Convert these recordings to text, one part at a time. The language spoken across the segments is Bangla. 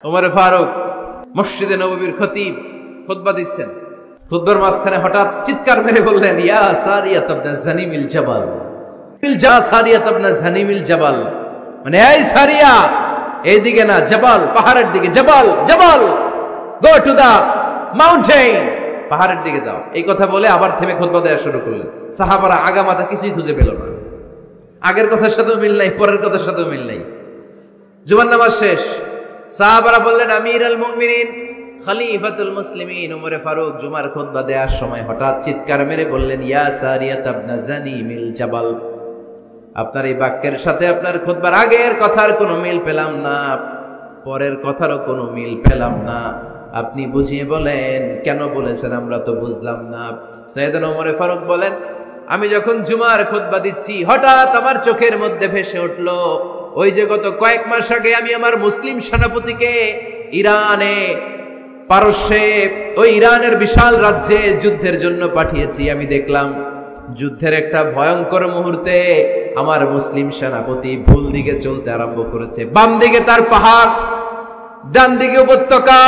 ওমর ফারুক মসজিদে নববীর খতিব খুতবা দিচ্ছেন। খুতবার মাঝখানে হঠাৎ চিৎকার মেরে বললেন, ইয়া সারিয়াত ইবনে জানিমিল জাবাল, যা সারিয়াত ইবনে জানিমিল জাবাল, মানে এই সারিয়া, এইদিকে না, জাবাল পাহাড়ের দিকে, জাবাল জাবাল, গো টু দা মাউন্টেন, পাহাড়ের দিকে যাও। এই কথা বলে আবার থেমে খুতবা দেওয়া শুরু করলেন। সাহাবারা আগামাথা কিছুই খুঁজে পেল না, আগের কথার সাথেও মিল নাই, পরের কথার সাথেও মিল নাই। জুমার নামাজ শেষ, সাহাবারা বললেন, আমির আল মুমিনিন খলিফাতুল মুসলিমিন ওমর ফারুক জুমার খুতবা দেওয়ার সময় হঠাৎ চিৎকার মেরে বললেন, ইয়া সারিয়াত ইবনে জানিমিল জাবাল। আপনার এই বাক্যের সাথে আপনার খুতবার আগের কথার কোনো মিল পেলাম না, পরের কথারও কোনো মিল পেলাম না, আপনি বুঝিয়ে বলেন কেন বলেছেন, আমরা তো বুঝলাম না। সাইয়েদনা ওমর ফারুক বলেন, আমি যখন জুমার খুতবা দিচ্ছি হঠাৎ আমার চোখের মধ্যে ভেসে উঠল ওই যে গত কয়েক মাস আগে আমি আমার মুসলিম সেনাপতিকে ইরানে, পারস্যে, ওই ইরানের বিশাল রাজ্যে যুদ্ধের জন্য পাঠিয়েছি। আমি দেখলাম যুদ্ধের একটা ভয়ঙ্কর মুহূর্তে আমার মুসলিম সেনাপতি ভুল দিকে চলতে আরম্ভ করেছে। বাম দিকে তার পাহাড়, ডান দিকে উপত্যকা,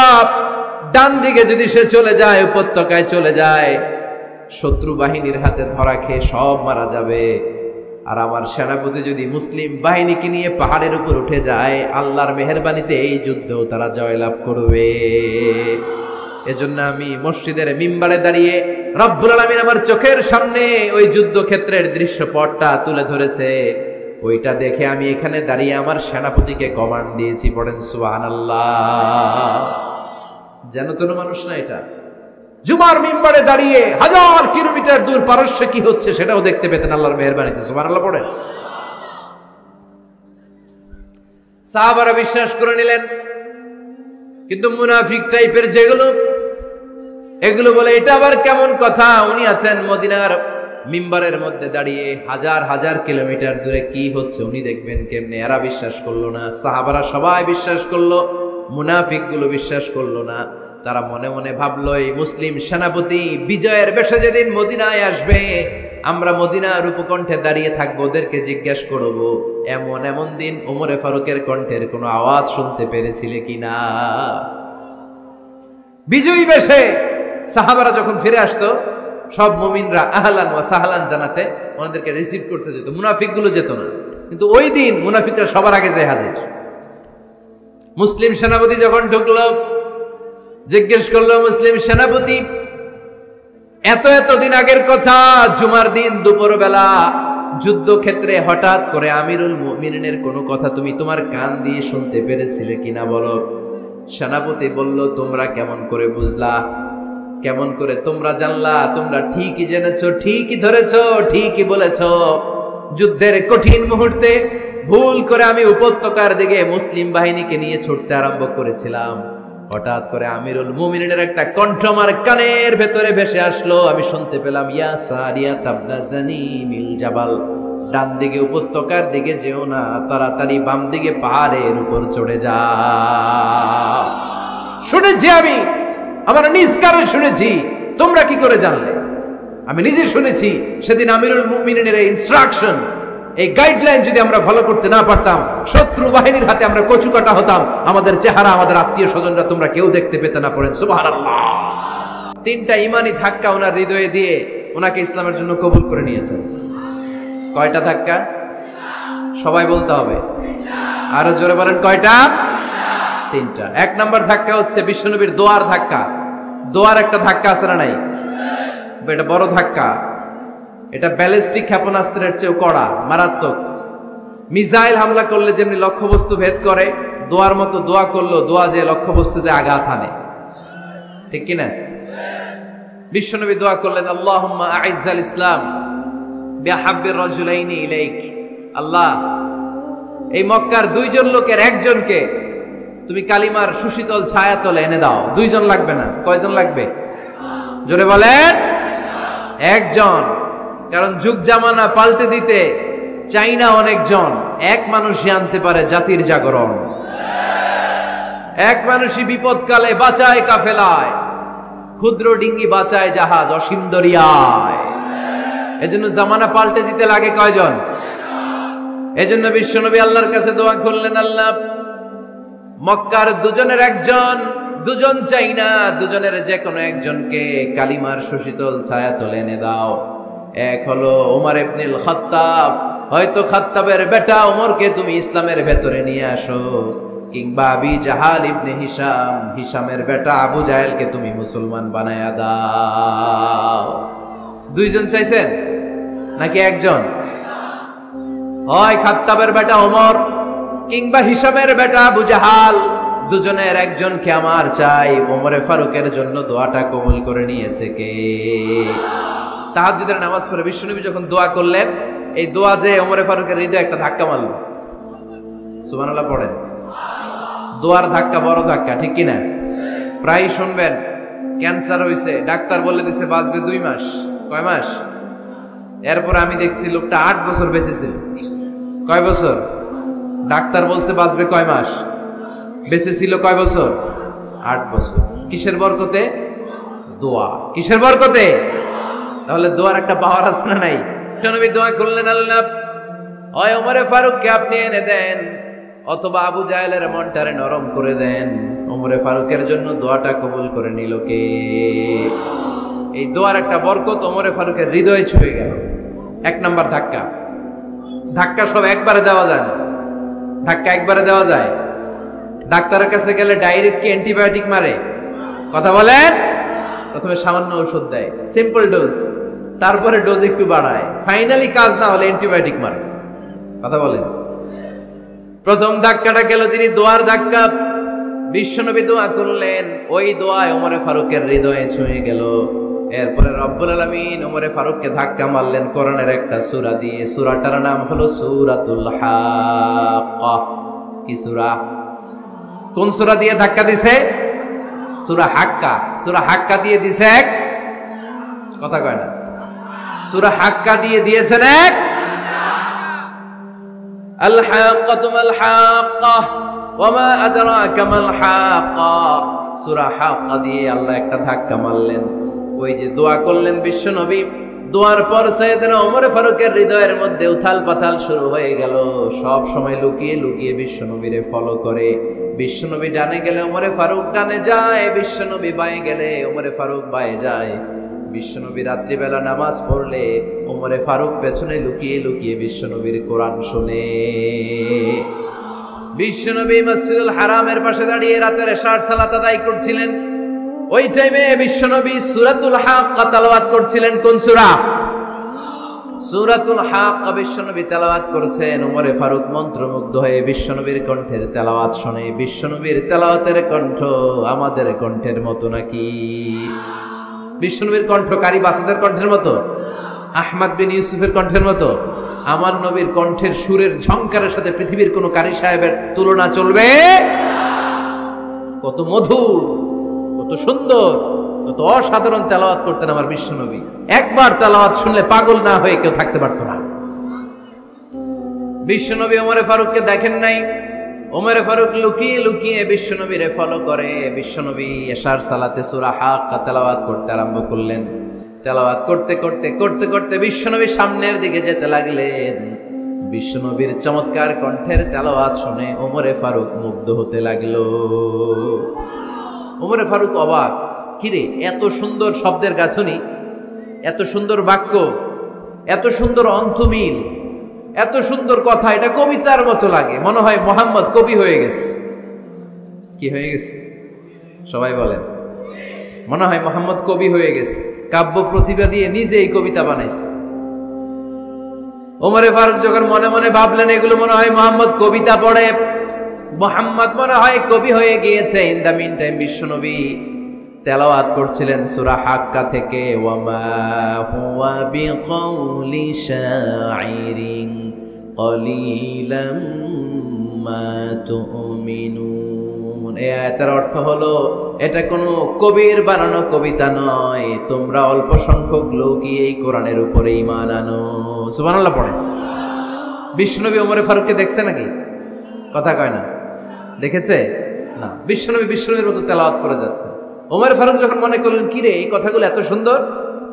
ডান দিকে যদি সে চলে যায়, উপত্যকায় চলে যায়, শত্রু বাহিনীর হাতে ধরা খেয়ে সব মারা যাবে। আর আমার সেনাপতি যদি মুসলিম বাহিনীকে নিয়ে পাহাড়ের উপর উঠে যায়, আল্লাহর মেহেরবানিতে এই যুদ্ধেও তারা জয়লাভ করবে। এজন্য আমি মসজিদের মিম্বারে দাঁড়িয়ে রব্বুল আলামিন আমার চোখের সামনে ওই যুদ্ধক্ষেত্রের দৃশ্যপটটা তুলে ধরেছে, ওইটা দেখে আমি এখানে দাঁড়িয়ে আমার সেনাপতিকে কমান্ড দিয়েছি। পড়েন সুবহানাল্লাহ। যেন তেন মানুষ না, এটা জুমার মিম্বারে দাঁড়িয়ে হাজার কিলোমিটার দূর পারস্যে কি হচ্ছে সেটাও দেখতে পেতেন আল্লাহর মেহেরবানিতে। সুবহানাল্লাহ পড়েন। সাহাবারা বিশ্বাস করে নিলেন, কিন্তু মুনাফিক টাইপের যেগুলো, এগুলো বলে এটা আবার কেমন কথা, উনি আছেন মদিনার মিম্বারের মধ্যে দাঁড়িয়ে, হাজার হাজার কিলোমিটার দূরে কি হচ্ছে উনি দেখবেন কেমনে। এরা বিশ্বাস করলো না, সাহাবারা সবাই বিশ্বাস করলো, মুনাফিক গুলো বিশ্বাস করলো না। তারা মনে মনে ভাবলো, এই মুসলিম সেনাপতি বিজয়ের বেশে যেদিন মদিনায় আসবে, আমরা মদিনার উপকণ্ঠে দাঁড়িয়ে থাকবো, ওদেরকে জিজ্ঞেস করবো এমন এমন দিন ওমরে ফারুকের কণ্ঠের কোনো আওয়াজ শুনতে পেরেছিলে কিনা। বিজয়ী বেশে সাহাবারা যখন ফিরে আসতো, সব মুমিনরা আহলান ওয়া সাহলান জানাতে ওনাদেরকে রিসিভ করতে যেত, মুনাফিক গুলো যেত না। কিন্তু ওই দিন মুনাফিকরা সবার আগে যায় হাজির। মুসলিম সেনাপতি যখন ঢুকলো, জিজ্ঞেস করলো, মুসলিম সেনাপতি, এতদিন আগের কথা, জুমার দিন দুপুর বেলা যুদ্ধক্ষেত্রে হঠাৎ করে আমিরুল মুমিনিনের কোনো কথা তুমি তোমার কান দিয়ে শুনতে পেরেছিলে কিনা বলো। সেনাপতি বলল, তোমরা কেমন করে বুঝলা, কেমন করে তোমরা জানলা? তোমরা ঠিকই জেনেছো, ঠিকই ধরেছো, ঠিকই বলেছো। যুদ্ধের কঠিন মুহূর্তে ভুল করে আমি উপত্যকার দিকে মুসলিম বাহিনীকে নিয়ে ছুটতে আরম্ভ করেছিলাম, হঠাৎ করে আমিরুল মুমিনিনের একটা কণ্ঠ আমার কানের ভেতরে ভেসে আসলো। আমি শুনতে পেলাম, ইয়া সারিয়াত ইবনে জানিমিল জাবাল, ডান দিকে উপত্যকার দিকে যেও না, তাড়াতাড়ি বাম দিকে পাহাড়ের উপর চড়ে যাও। শুনেছি আমি, আমার নিজ কানে শুনেছি, তোমরা কি করে জানলে? আমি নিজে শুনেছি। সেদিন আমিরুল মুমিনিনের এই ইনস্ট্রাকশন, এই গাইডলাইন যদি আমরা ফলো করতে না পারতাম, শত্রু বাহিনীর হাতে আমরা কচুকাটা হতাম, আমাদের চেহারা, আমাদের আত্মীয় স্বজনরা তোমরা কেউ দেখতে পেতে না। পড়েন সুবহানাল্লাহ। তিনটা ইমানি ধাক্কা ওনার হৃদয়ে দিয়ে ওনাকে ইসলামের জন্য কবুল করে নিয়েছেন। কয়টা ধাক্কা? সবাই বলতে হবে, আরো জোরে বলেন, কয়টা? তিনটা। এক নাম্বার ধাক্কা হচ্ছে বিশ্বনবীর দোয়ার ধাক্কা। দোয়ার একটা ধাক্কা আছে না নাই? এটা বড় ধাক্কা, এটা ব্যালিস্টিক ক্ষেপণাস্ত্রের চেয়েও কড়া, মারাত্মক। মিসাইল হামলা করলে যেমনি লক্ষ্যবস্তু ভেদ করে, দোয়ার মতো দোয়া করলো, দোয়া যে লক্ষ্যবস্তুতে আঘাত হানে, ঠিক কিনা? বিশ্বনবী দোয়া করলেন, আল্লাহুম্মা আইজ্জাল ইসলাম বিহাব্বির রাজুলাইনি ইলাইক। আল্লাহ, এই মক্কার দুইজন লোকের একজনকে তুমি কালিমার সুশীতল ছায়াতলে এনে দাও। দুইজন লাগবে না, কয়জন লাগবে? জোরে বলেন, একজন। কারণ যুগ জামানা পাল্টে দিতে চাই না অনেকজন, এক মানুষই আনতে পারে জাতির জাগরণ। এক মানুষই বিপদকালে বাঁচায় কাফেলায়, ক্ষুদ্র ডিঙ্গি বাঁচায় জাহাজ অসীম দরিয়ায়। এজন্য জামানা পাল্টে দিতে লাগে কয়জন? এজন্য বিশ্বনবী আল্লাহর কাছে দোয়া করলেন, আল্লাহ মক্কার দুজনের একজন, দুজন চাই না, দুজনের যে কোনো একজনকে কালিমার সুশীতল ছায়া তলে এনে দাও। এক হলো ওমর ইবনুল খাত্তাব, হয়তো খাত্তাবের বেটা ওমরকে তুমি ইসলামের ভেতরে নিয়ে আসো, কিংবা আবি জাহাল ইবনে হিশাম, হিশামের বেটা আবু জাহেলকে তুমি মুসলমান বানায়া দাও। দুইজন চাইছেন নাকি একজন? হয় খাত্তাবের বেটা ওমর কিংবা হিশামের বেটা আবু জাহাল, দুজনের একজনকে আমার চাই। ওমরে ফারুকের জন্য দোয়াটা কবুল করে নিয়েছে কে? তাহাজ্জুদের নামাজ পড়ে বিশ্বনবী যখন দোয়া করলেন, এই দোয়া যে ওমরে ফারুকের হৃদয়ে একটা ধাক্কা মারল। সুবহানাল্লাহ পড়েন। দোয়ার ধাক্কা বড় ধাক্কা, ঠিক কিনা? প্রায় শুনবেন ক্যান্সার হয়েছে, ডাক্তার বলে দিছে বাঁচবে 2 মাস। কয় মাস? এরপর আমি দেখছি লোকটা 8 বছর বেঁচে ছিল। কয় বছর? ডাক্তার বলছে বাঁচবে কয় মাস, বেঁচে ছিল কয় বছর? 8 বছর। কিসের বরকতে? দোয়া। কিসের বরকতে? তাহলে দোয়ার একটা পাওয়ার আছে না নাই? নবী দোয়া করলেন, আল্লাহ হয় ওমরে ফারুককে আপনি এনে দেন, অথবা আবু জাহেলের মনটারে নরম করে দেন। ওমরে ফারুকের জন্য দোয়াটা কবুল করে নিল কে? এই দোয়ার একটা বরকত ওমরে ফারুকের হৃদয়ে ছুঁয়ে গেল। 1 নাম্বার ধাক্কা। ধাক্কা সব একবারে দেওয়া যায় না। ধাক্কা একবারে দেওয়া যায়? ডাক্তারের কাছে গেলে ডাইরেক্ট কি অ্যান্টিবায়োটিক মারে? কথা বলেন। প্রথমে সামান্য ওষুধ দেয়, সিম্পল ডোজ, তারপরে ডোজ একটু বাড়ায়, ফাইনালি কাজ না হলে অ্যান্টিবায়োটিক মারে। কথা বলেন। প্রথম ধাক্কাটা গেল তিনি দোয়ার ধাক্কা। বিশ্বনবী দোয়া করলেন, ওই দোয়ায় ওমরে ফারুকের হৃদয়ে ছুঁয়ে গেল। এরপরে রব্বুল আলামিন ওমরে ফারুককে ধাক্কা মারলেন কোরআনের একটা সূরা দিয়ে। সূরাটার নাম হলো সূরাতুল হাক্কা। কি সূরা? কোন সূরা দিয়ে ধাক্কা দিছে? সূরা হাক্কা। সূরা হাক্কা দিয়ে দিছে এক, কথা কয় না। সূরা হাক্কা দিয়ে দিয়েছেন এক। আল হাক্কাতু মাল হাক্কা ওয়া মা আদরাকা মাল হাক্কা। সূরা হাক্কা দিয়ে আল্লাহ একটা ধাক্কা মারলেন। ওই যে দোয়া করলেন বিশ্বনবী, দোয়ার পর সাইয়েদনা ওমর ফারুকের হৃদয়ের মধ্যে উথাল পাথাল শুরু হয়ে গেল। সব সময় লুকিয়ে লুকিয়ে বিশ্বনবীরে ফলো করে। বিশ্বনবী ডানে গেলে ওমরে ফারুক ডানে যায়, বিশ্বনবী বাঁয়ে গেলে ওমরে ফারুক বাঁয়ে যায়। বিশ্বনবী রাত্রিবেলা নামাজ পড়লে ওমরে ফারুক পেছনে লুকিয়ে লুকিয়ে বিশ্বনবীর কোরআন শুনে। বিশ্বনবী মসজিদুল হারামের পাশে দাঁড়িয়ে রাতের এশার সালাত আদায় করছিলেন। ওই টাইমে বিশ্বনবী সূরাতুল হাক্কা তেলাওয়াত করছিলেন। কোন সূরা? সূরাতুল হাক্কা বিশ্বনবী তেলাওয়াত করেছেন। ওমরে ফারুক মন্ত্রমুগ্ধ হয়ে বিশ্বনবীর কণ্ঠের তেলাওয়াত শুনে। বিশ্বনবীর তেলাওয়াতের কণ্ঠ আমাদের কণ্ঠের মতো নাকি? বিশ্বনবীর কণ্ঠ কারি বাসাদের কণ্ঠের মতো? আহমদ বিন ইউসুফের কণ্ঠের মতো? আমার নবীর কণ্ঠের সুরের ঝংকারের সাথে পৃথিবীর কোন কারি সাহেবের তুলনা চলবে? কত মধুর, কত সুন্দর, কত অসাধারণ তেলাওয়াত করতেন আমার বিশ্বনবী। একবার তেলাওয়াত শুনলে পাগল না হয়ে কেউ থাকতে পারতো না। বিশ্বনবী ওমরে ফারুককে দেখেন নাই। ওমরে ফারুক লুকিয়ে লুকিয়ে বিশ্বনবীরে ফলো করে। বিশ্বনবী এশার সালাতে সূরা হাক্কা তেলাওয়াত করতে আরম্ভ করলেন। তেলাওয়াত করতে করতে করতে করতে বিশ্বনবী সামনের দিকে যেতে লাগলেন। বিশ্বনবীর চমৎকার কণ্ঠের তেলাওয়াত শুনে ওমরে ফারুক মুগ্ধ হতে লাগলো। ওমরে ফারুক অবাক, কিরে এত সুন্দর শব্দের গাঁথনি, এত সুন্দর বাক্য, এত সুন্দর অন্তমিল, এত সুন্দর কথা, এটা কবিতার মতো লাগে। মনে হয় মোহাম্মদ কবি হয়ে গেছে। কি হয়ে গেছে? সবাই বলেন। মনে হয় মোহাম্মদ কবি হয়ে গেছে, কাব্য প্রতিভা দিয়ে নিজেই কবিতা বানাইছে। ওমরে ফারুক যখন মনে মনে ভাবলেন এগুলো মনে হয় মোহাম্মদ কবিতা পড়ে, মোহাম্মদ মনে হয় কবি হয়ে গিয়েছে। ইন দ্য মিন টাইম বিশ্বনবী তেলাওয়াত করছিলেন সূরা হাক্কা থেকে, ওয়ামা হুয়া বিকাউলি শাইরিন কলিলাম মা তুমিনুন। এই আয়াতের অর্থ হলো এটা কোনো কবির বানানো কবিতা নয়, তোমরা অল্প সংখ্যক লোকই এই কোরআনের উপরে ঈমান আনো। সুবহানাল্লাহ পড়ে। বিশ্বনবী ওমরে ফারুককে দেখছে নাকি? কথা কয় না। দেখেছে না? বিশ্বনবীর মতো তেলাওয়াত করে যাচ্ছে। ওমর ফারুক যখন মনে করলেন কিরে এই কথাগুলো এত সুন্দর,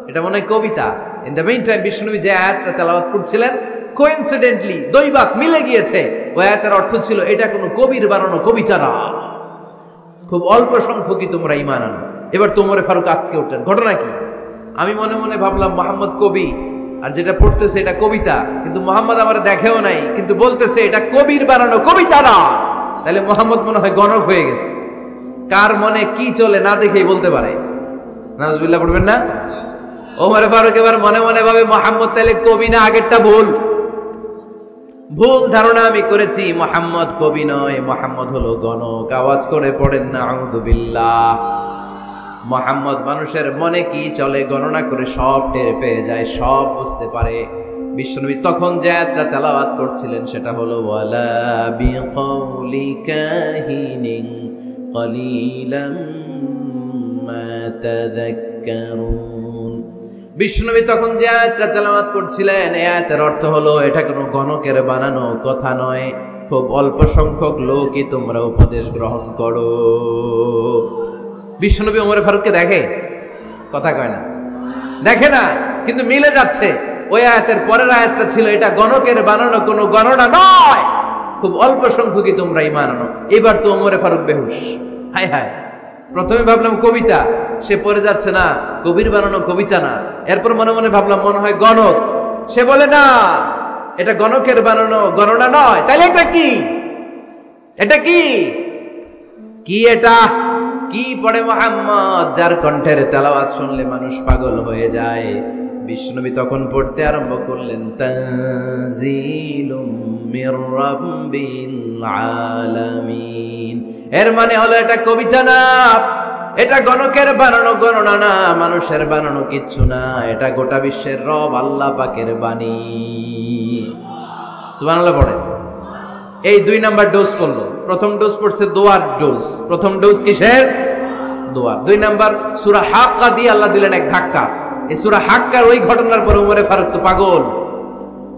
এটা মনে হয় কবিতা। ইন দ্য মেইন টাইম বিশ্বনবী যে আয়াতটা তেলাওয়াত করছিলেন, কোইন্সিডেন্টলি দৈবাত মিলে গিয়েছে। ওই আয়াতের অর্থ ছিল এটা কোনো কবির বানানো কবিতা না। খুব অল্প সংখ্যকই তোমরা ঈমান আনো। এবার তো ওমরে ফারুক আটকে উঠলেন, ঘটনা কি? আমি মনে মনে ভাবলাম মোহাম্মদ কবি, আর যেটা পড়তেছে এটা কবিতা, কিন্তু মোহাম্মদ আমার দেখেও নাই, কিন্তু বলতেছে এটা কবির বানানো কবিতা না। তাহলে মোহাম্মদ মনে হয় গণক হয়ে গেছে। কার মনে কি চলে না দেখেই বলতে পারে। নাউজুবিল্লাহ পড়বেন না? ওমরে ফারুক এবার মনে মনে ভাবে মোহাম্মদ তাহলে কবি না, আগেরটা ভুল ধারণা আমি করেছি। মোহাম্মদ কবি নয়, মোহাম্মদ হলো গণক। আওয়াজ করে পড়েন না আউযু বিল্লাহ। মোহাম্মদ মানুষের মনে কি চলে গণনা করে সব টের পেয়ে যায়, সব বুঝতে পারে। বিশ্বনবী তখন যে আয়াতটা তেলাওয়াত করছিলেন সেটা হলো ওয়ালা বিকাউলি কাহিনিন কলিলাম মা তাযাক্কারুন। বিশ্বনবী তখন যে আয়াতটা তেলাওয়াত করছিলেন এই আয়াতের অর্থ হলো এটা কোনো গণকের বানানো কথা নয়, খুব অল্প সংখ্যক লোকই তোমরা উপদেশ গ্রহণ করো। বিশ্বনবী ওমরে ফারুককে দেখে? কথা কয় না, দেখে না, কিন্তু মিলে যাচ্ছে। ওই আয়াতের পরের আয়াতটা ছিল এটা গণকের বানানো কোনো গণনা নয়, খুব অল্প সংখ্যকই তোমরা ঈমান আনো। এবার তো ওমরে ফারুক বেহুশ। হায় হায়, প্রথমে ভাবলাম কবিতা, সে পড়ে যাচ্ছে না কবির বানানো কবিতা না। এরপর মনে মনে ভাবলাম মনে হয় গণক, সে বলে না এটা গণকের বানানো গণনা নয়। তাইলে এটা কি? এটা কি? কি এটা? কি পড়ে মুহাম্মদ, যার কণ্ঠের তেলাওয়াত শুনলে মানুষ পাগল হয়ে যায়। বিশ্বনবী তখন পড়তে আরম্ভ করলেন তানজিলুম মির রাব্বিল আলামিন। এর মানে হলো এটা কবিতা না, এটা গণকের বানানো গণনা না, মানুষের বানানো কিচ্ছু না, এটা গোটা বিশ্বের রব আল্লাহ পাকের বাণী। সুবহানাল্লাহ পড়েন। এই 2 নাম্বার ডোজ পড়লো। প্রথম ডোজ পড়ছে দোয়ার ডোজ। প্রথম ডোজ কিসের? দোয়ার। 2 নাম্বার সূরা হাক্কা দিয়ে আল্লাহ দিলেন এক ধাক্কা। এই সূরা হাক্কার ওই ঘটনার পরে ওমরে ফারুক তো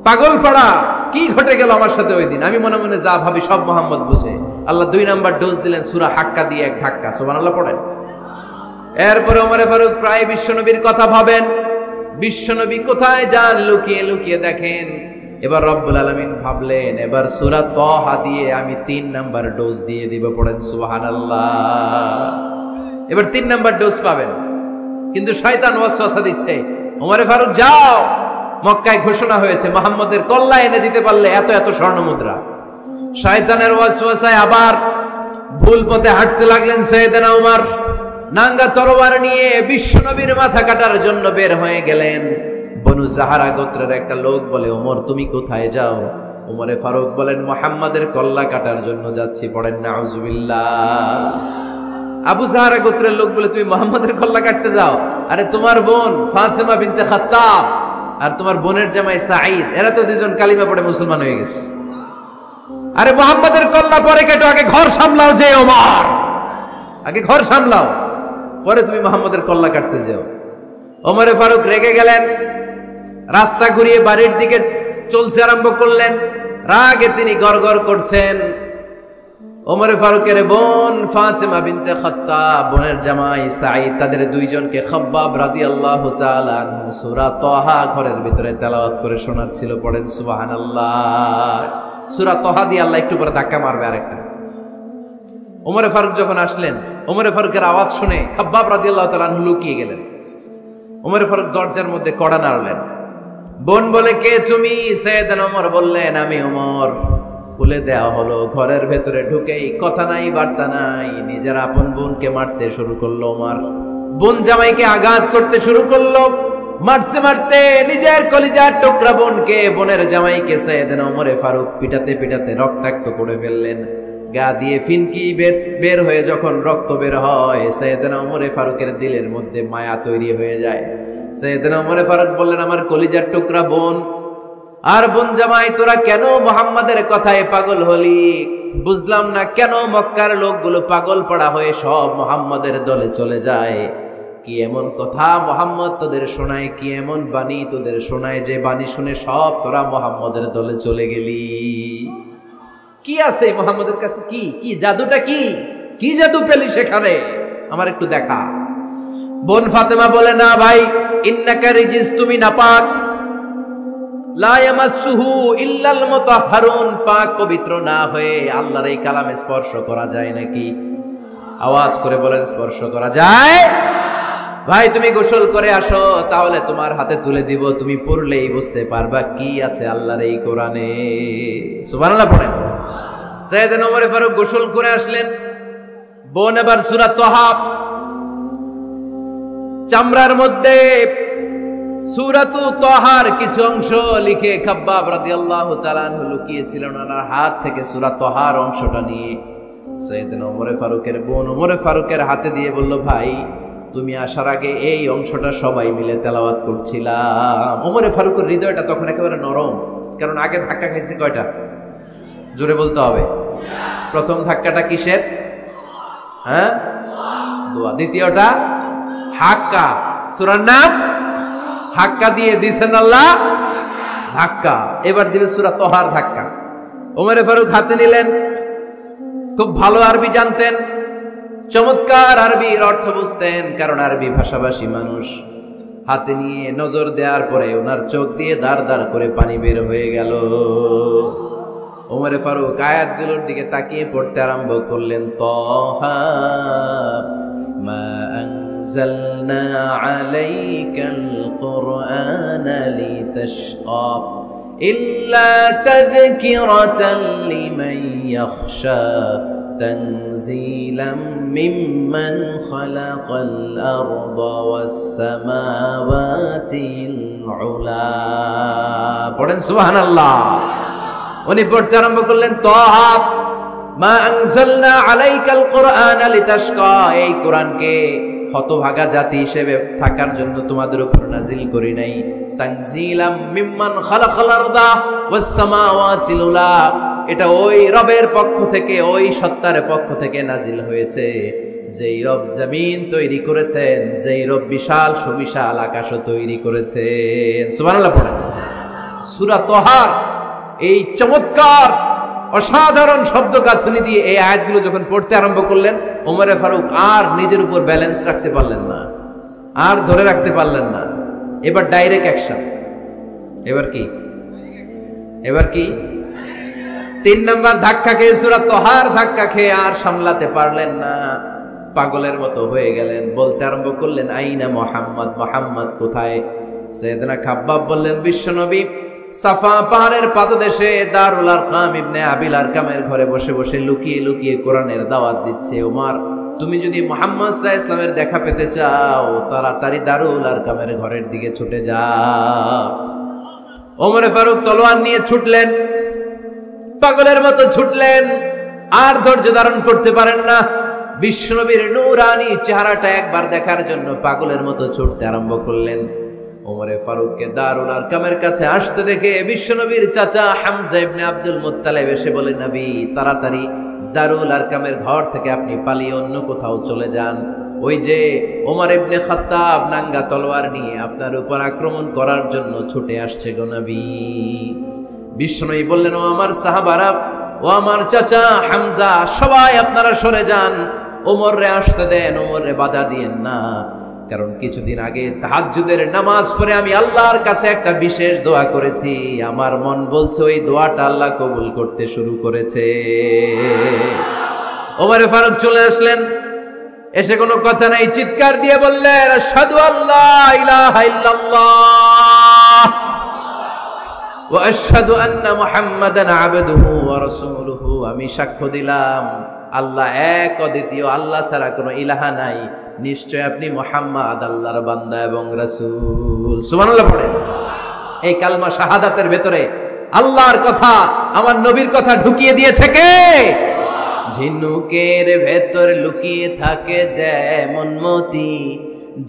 পাগল পড়া। কি ঘটে গেল আমার সাথে ওই দিন? আমি মনে মনে যা ভাবি সব মোহাম্মদ বুঝে। আল্লাহ 2 নাম্বার ডোজ দিলেন সূরা হাক্কা দিয়ে এক ধাক্কা। সুবহানাল্লাহ পড়েন। এরপরে ওমরে ফারুক প্রায় বিশ্বনবীর কথা ভাবেন, বিশ্বনবী কোথায় যান লুকিয়ে লুকিয়ে দেখেন। এবার রব্বুল আলামিন ভাবলেন এবার সূরা তাহা দিয়ে আমি 3 নাম্বার ডোজ দিয়ে দিব। পড়েন সুবহানাল্লাহ। এবার 3 নাম্বার ডোজ পাবেন, কিন্তু শয়তান ওয়াসওয়াসা দিচ্ছে, ওমরে ফারুক যাও, মক্কায় ঘোষণা হয়েছে মুহাম্মদের কল্লা এনে দিতে পারলে এত এত স্বর্ণ মুদ্রা। শয়তানের ওয়াসওয়াসায় আবার ভুল পথে হাঁটতে লাগলেন সাইয়েদনা ওমর। নাঙ্গা তরবার নিয়ে বিশ্বনবীর মাথা কাটার জন্য বের হয়ে গেলেন। বনু জাহারা গোত্রের একটা লোক বলে ওমর তুমি কোথায় যাও? ওমরে ফারুক বলেন মুহাম্মাদের কল্লা কাটার জন্য যাচ্ছি। পড়েন নাউজুবিল্লাহ। আবু জাহারা গোত্রের লোক বলে তুমি মুহাম্মাদের কল্লা কাটতে যাও? আরে তোমার বোন ফাতেমা বিনতে খাত্তাব আর তোমার বোনের জামাই সাঈদ, এরা তো দুজন কালিমা পড়ে মুসলমান হয়ে গেছে। আরে মুহাম্মাদের কল্লা পরে কেটো, আগে ঘর সামলাও। যে ওমর, আগে ঘর সামলাও, পরে তুমি মুহাম্মাদের কল্লা কাটতে যাও। ওমরে ফারুক রেগে গেলেন, রাস্তা ঘুরিয়ে বাড়ির দিকে চলতে আরম্ভ করলেন। রাগে তিনি গড়গড় করছেন। ওমরে ফারুকের বোন ফাতেমা বিনতে খাত্তাব, বোনের জামাই সাঈদ, তাদের 2 জনকে খাব্বাব রাদিয়াল্লাহু তাআলা আনহু সূরা তাহা ঘরের ভিতরে তেলাওয়াত করে শোনাচ্ছিল। পড়েন সুবহানাল্লাহ। সূরা তাহা দিয়ে আল্লাহ একটু পরে ধাক্কা মারবে আরেকটা। ওমরে ফারুক যখন আসলেন, ওমরে ফারুকের আওয়াজ শুনে খাব্বাব রাদিয়াল্লাহু তাআলা আনহু লুকিয়ে গেলেন। ওমরে ফারুক দরজার মধ্যে কড়া নাড়লেন। বোন বলে কে তুমি? সাইয়েদনা ওমর বললেন আমি ওমর। খুলে দেওয়া হলো। ঘরের ভেতরে ঢুকেই কথা নাই বার্তা নাই, নিজের আপন বোনকে মারতে শুরু করলো ওমর। বোন জামাইকে আঘাত করতে শুরু করলো। মারতে মারতে নিজের কলিজার টুকরা বোনকে, বোনের জামাইকে সাইয়েদনা ওমরে ফারুক পিটাতে পিটাতে রক্তাক্ত করে ফেললেন। গা দিয়ে ফিনকি বের হয়ে যখন রক্ত বের হয়, সাইয়েদনা ওমরে ফারুকের দিলের মধ্যে মায়া তৈরি হয়ে যায়। সাইয়েদনা ওমরে ফারুক বললেন আমার কলিজার টুকরা বোন আর বোন জামাই, তোরা কেন মুহাম্মাদের কথায় পাগল হলি? বুঝলাম না কেন মক্কার লোকগুলো পাগল পড়া হয়ে সব মুহাম্মাদের দলে চলে যায়। কি এমন কথা মুহাম্মদ তোদের শোনায়, কি এমন বাণী তোদের শোনায় যে বাণী শুনে সব তোরা মুহাম্মাদের দলে চলে গেলি? কি আছে মুহাম্মাদের কাছে? কি কি জাদুটা? কি কি জাদু পেলি সেখানে? আমার একটু দেখা। বোন ফাতেমা বলে না ভাই, ইন্নাকা রিজিস, তুমি নাপাক। লা ইয়ামাসসুহু ইল্লাল মুতাহহারুন, পাক পবিত্র না হয়ে আল্লাহর এই কালামে স্পর্শ করা যায় নাকি? আওয়াজ করে বলেন স্পর্শ করা যায়? ভাই তুমি গোসল করে আসো, তাহলে তোমার হাতে তুলে দিব, তুমি পড়লেই বুঝতে পারবা কি আছে আল্লাহর এই কোরআনে। সুবহানাল্লাহ পড়েন। সাইয়েদনা ওমর ফারুক গোসল করে আসলেন, বোন এবার সূরা তাহা চামড়ার মধ্যে সূরাতু তাহার কিছু অংশ লিখে খাব্বাব রাদিয়াল্লাহু তাআলা আনহু লুকিয়েছিলেন, ওনার হাত থেকে সূরা তাহার অংশটা নিয়ে সাইয়েদনা ওমর ফারুকের বোন ওমর ফারুকের হাতে দিয়ে বলল, ভাই তুমি আসার আগে এই অংশটা সবাই মিলে তেলাওয়াত করছিলাম। ওমর ফারুকের হৃদয়টা তখন একেবারে নরম, কারণ আগে ধাক্কা খাইছে কয়টা? জোরে বলতে হবে। প্রথম ধাক্কাটা কিসের? হ্যাঁ, দোয়া। দ্বিতীয়টা হাক্কা, সূরার নাম হাক্কা দিয়ে দিছেন আল্লাহ ধাক্কা। এবার দিবে সূরা তাহার ধাক্কা। ওমর ফারুক হাতে নিলেন, খুব ভালো আরবি জানতেন, চমৎকার আরবির অর্থ বুঝতেন, কারণ আরবি ভাষাভাষী মানুষ। হাতে নিয়ে নজর দেওয়ার পরে ওনার চোখ দিয়ে দাঁড় দাঁড় করে পানি বের হয়ে গেল। ওমর ফারুক আয়াতগুলোর দিকে তাকিয়ে পড়তে আরম্ভ করলেন, তাহা মা আনজালনা আলাইকাল কুরআনা লিতাশকা ইল্লা তাযকিরাতান লিমান ইয়াখশা تنزيلا ممن خلق الأرض والسماوات العلا পড়েন সুবহানাল্লাহ। উনি পড়তে আরম্ভ করলেন, তাহা মা আনজালনা আলাইকাল কুরআনা লিতাশকা, এই কোরআনকে হতভাগা জাতি হিসেবে থাকার জন্য তোমাদের উপর নাজিল করি নাই। তানজিলাম মিম্মান খালাকাল আরদা ওয়াস সামাওয়াতিল উলা, এটা ওই রবের পক্ষ থেকে, ওই সত্তার পক্ষ থেকে নাজিল হয়েছে, যেই রব জমিন তৈরি করেছেন, যেই রব বিশাল সুবিশাল আকাশও তৈরি করেছেন। সুবহানাল্লাহ পড়েন। সূরা তাহার এই চমৎকার অসাধারণ শব্দ গাঁথনি দিয়ে এই আয়াতগুলো যখন পড়তে আরম্ভ করলেন, ওমর ফারুক আর নিজের উপর ব্যালেন্স রাখতে পারলেন না, আর ধরে রাখতে পারলেন না। এবার ডাইরেক্ট অ্যাকশন। এবার কি 3 নাম্বার ধাক্কা খেয়ে, সূরা তাহার ধাক্কা খেয়ে আর সামলাতে পারলেন না, পাগলের মতো হয়ে গেলেন। বলতে আরম্ভ করলেন, আইনা মুহাম্মদ, মুহাম্মদ কোথায়? সাইয়েদনা খাব্বাব বললেন, বিশ্বনবী সাফা পাহাড়ের পাদদেশে দারুল আরকাম ইবনে আবিল আরকামের ঘরে বসে বসে লুকিয়ে লুকিয়ে কোরআনের দাওয়াত দিচ্ছে। ওমর, তুমি যদি মুহাম্মদ সাল্লাল্লাহু আলাইহি ওয়াসাল্লামের দেখা পেতে চাও, তাড়াতাড়ি দারুল আরকামের ঘরের দিকে ছুটে যাও। ওমর ফারুক তলোয়ার নিয়ে ছুটলেন, পাগলের মতো ছুটলেন, আর ধৈর্য ধারণ করতে পারেন না। বিশ্বনবীর নূরানি চেহারাটা একবার দেখার জন্য পাগলের মতো ছুটতে আরম্ভ করলেন। ওমর ফারুককে দারুল আরকামের কাছে আসতে দেখে বিশ্বনবীর চাচা হামজা ইবনে আব্দুল মুত্তালিব এসে বলে, নবী তাড়াতাড়ি দারুল আরকামের ঘর থেকে আপনি পালিয়ে অন্য কোথাও চলে যান, ওই যে ওমর ইবনে খাত্তাব নাঙ্গা তলোয়ার নিয়ে আপনার উপর আক্রমণ করার জন্য ছুটে আসছে গো নবী। বিশ্বনবী বললেন, ও আমার সাহাবারা, ও আমার চাচা হামজা, সবাই আপনারা সরে যান, ওমর রে আসতে দেন, ওমর রে বাধা দিয়েন না। কারণ কিছুদিন আগে তাহাজ্জুদের নামাজ পড়ে আমি আল্লাহর কাছে একটা বিশেষ দোয়া করেছি, আমার মন বলছে ওই দোয়াটা আল্লাহ কবুল করতে শুরু করেছে। ওমর ফারুক চলে আসলেন, এসে কোনো কথা নাই, চিৎকার দিয়ে বললেন, আশহাদু আল্লা ইলাহা ইল্লাল্লাহ ওয়া আশহাদু আন্না মুহাম্মাদান আবদুহু ওয়া রাসূলুহু, আমি সাক্ষ্য দিলাম আল্লাহ এক, অদ্বিতীয়, আল্লাহ ছাড়া কোনো ইলাহা নাই, নিশ্চয় আপনি মুহাম্মদ আল্লাহর বান্দা এবং রাসূল। সুবহানাল্লাহ পড়েন। এই কালমা শাহাদাতের ভেতরে আল্লাহর কথা, আমার নবীর কথা ঢুকিয়ে দিয়েছে কে? ঝিনুকের ভেতর লুকিয়ে থাকে যেমন মতি,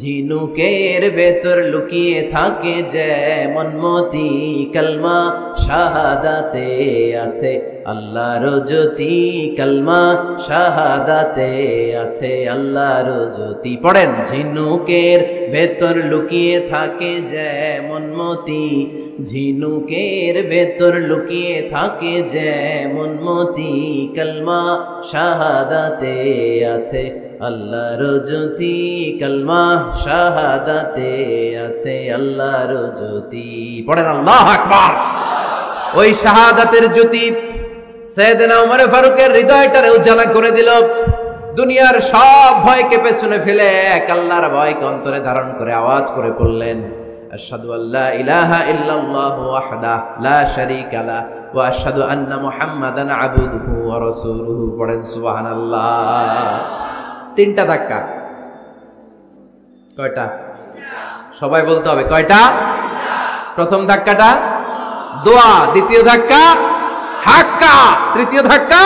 ঝিনুকের ভেতর লুকিয়ে থাকে যেমন মতি, কালমা শাহাদাতে আছে আল্লাহর জ্যোতি, কালমা শাহাদাতে আছে আল্লাহর জ্যোতি। পড়েন, ঝিনুকের ভেতর লুকিয়ে থাকে যেমন মতি, ঝিনুকের ভেতর লুকিয়ে থাকে যেমন মতি, কালমা শাহাদাতে আছে আল্লাহর জ্যোতি, কালমা শাহাদাতে আছে আল্লাহর জ্যোতি। পড়েন আল্লাহু আকবার। ওই শাহাদাতের জ্যোতি সাইয়েদনা ওমর ফারুকের হৃদয়টারে উজালা করে দিল। দুনিয়ার সব ভয়কে পেছনে ফেলে এক আল্লাহর ভয়কে অন্তরে ধারণ করে আওয়াজ করে পড়লেন, আশহাদু আল্লা ইলাহা ইল্লাল্লাহু ওয়াহদাহু লা শারীকা লাহু ওয়া আশহাদু আন্না মুহাম্মাদান আবদুহু ওয়া রাসূলুহু। পড়েন সুবহানাল্লাহ। তিনটা ধাক্কা। কয়টা? সবাই বলতে হবে কয়টা? প্রথম ধাক্কাটা দোয়া, দ্বিতীয় ধাক্কা হাক্কা, তৃতীয় ধাক্কা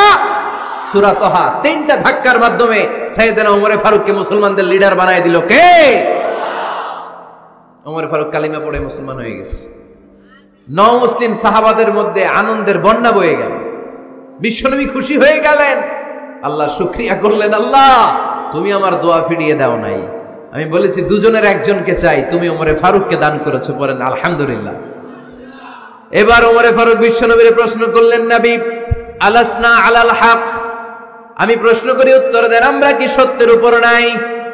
সূরা তাহা। তিনটা ধাক্কার মাধ্যমে সাইয়েদনা ওমরে ফারুককে মুসলমানদের লিডার বানায় দিল কে? ওমরে ফারুক কালিমা পড়ে মুসলমান হয়ে গেছে। মুসলিম সাহাবাদের মধ্যে আনন্দের বন্যা বয়ে গেল। বিশ্বনবী খুশি হয়ে গেলেন, আল্লাহ শুকরিয়া করলেন, আল্লাহ তুমি আমার দোয়া ফিরিয়ে দাও নাই। আমি বলেছি দুজনের একজনকে চাই, তুমি ওমরে ফারুককে দান করেছো। বলেন আলহামদুলিল্লাহ। এবার ওমরে ফারুক বিশ্বনবীর প্রশ্ন করলেন, নবী আলাসনা আলাল হক, আমি প্রশ্ন করি উত্তর দেন, আমরা কি সত্যের উপর নাই?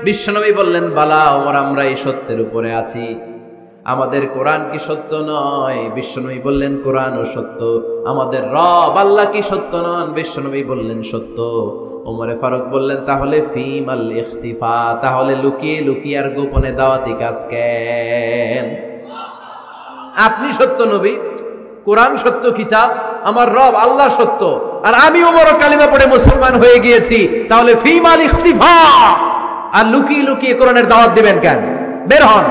বিশ্বনবী বললেন, বালা ওমর, আমরা এই সত্যের উপরে আছি। আমাদের কোরআন কি সত্য নয়? বিশ্বনবী বললেন, কোরআনও সত্য। আমাদের রব আল্লাহ কি সত্য নন? বিশ্বনবী বললেন, সত্য। ওমরে ফারুক বললেন, তাহলে ফিমাল ইখতিফা, তাহলে লুকিয়ে লুকিয়ে আর গোপনে দাওয়াতি কাজ কেন? আপনি সত্য নবী, কোরআন সত্য কিতাব, আমার রব আল্লাহ সত্য, আর আমি ওমরও কালিমা পড়ে মুসলমান হয়ে গিয়েছি, তাহলে ফিমাল ইখতিফা, আর লুকিয়ে লুকিয়ে কোরআনের দাওয়াত দিবেন কেন? বের হন,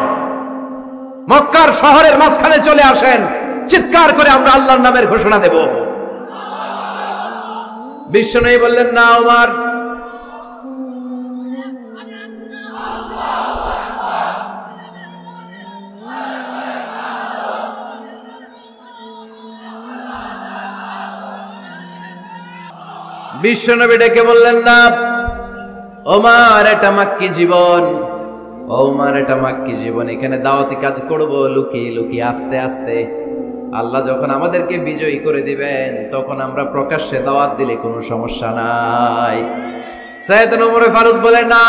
মক্কার শহরের মাঝখানে চলে আসেন, চিৎকার করে আমরা আল্লাহর নামের ঘোষণা দেব। বিশ্বনবী বললেন, না ওমর, বিশ্বনবী ডেকে বললেন, না ওমর, এটা মাক্কি জীবন, ওমর এটা মাক্কি জীবন, এখানে দাওয়াতি কাজ করব লুকিয়ে লুকিয়ে আস্তে আস্তে। আল্লাহ যখন আমাদেরকে বিজয়ী করে দিবেন তখন আমরা প্রকাশ্যে দাওয়াত দিলে কোনো সমস্যা নাই। সাইয়েদনা ওমর ফারুক বলেন, না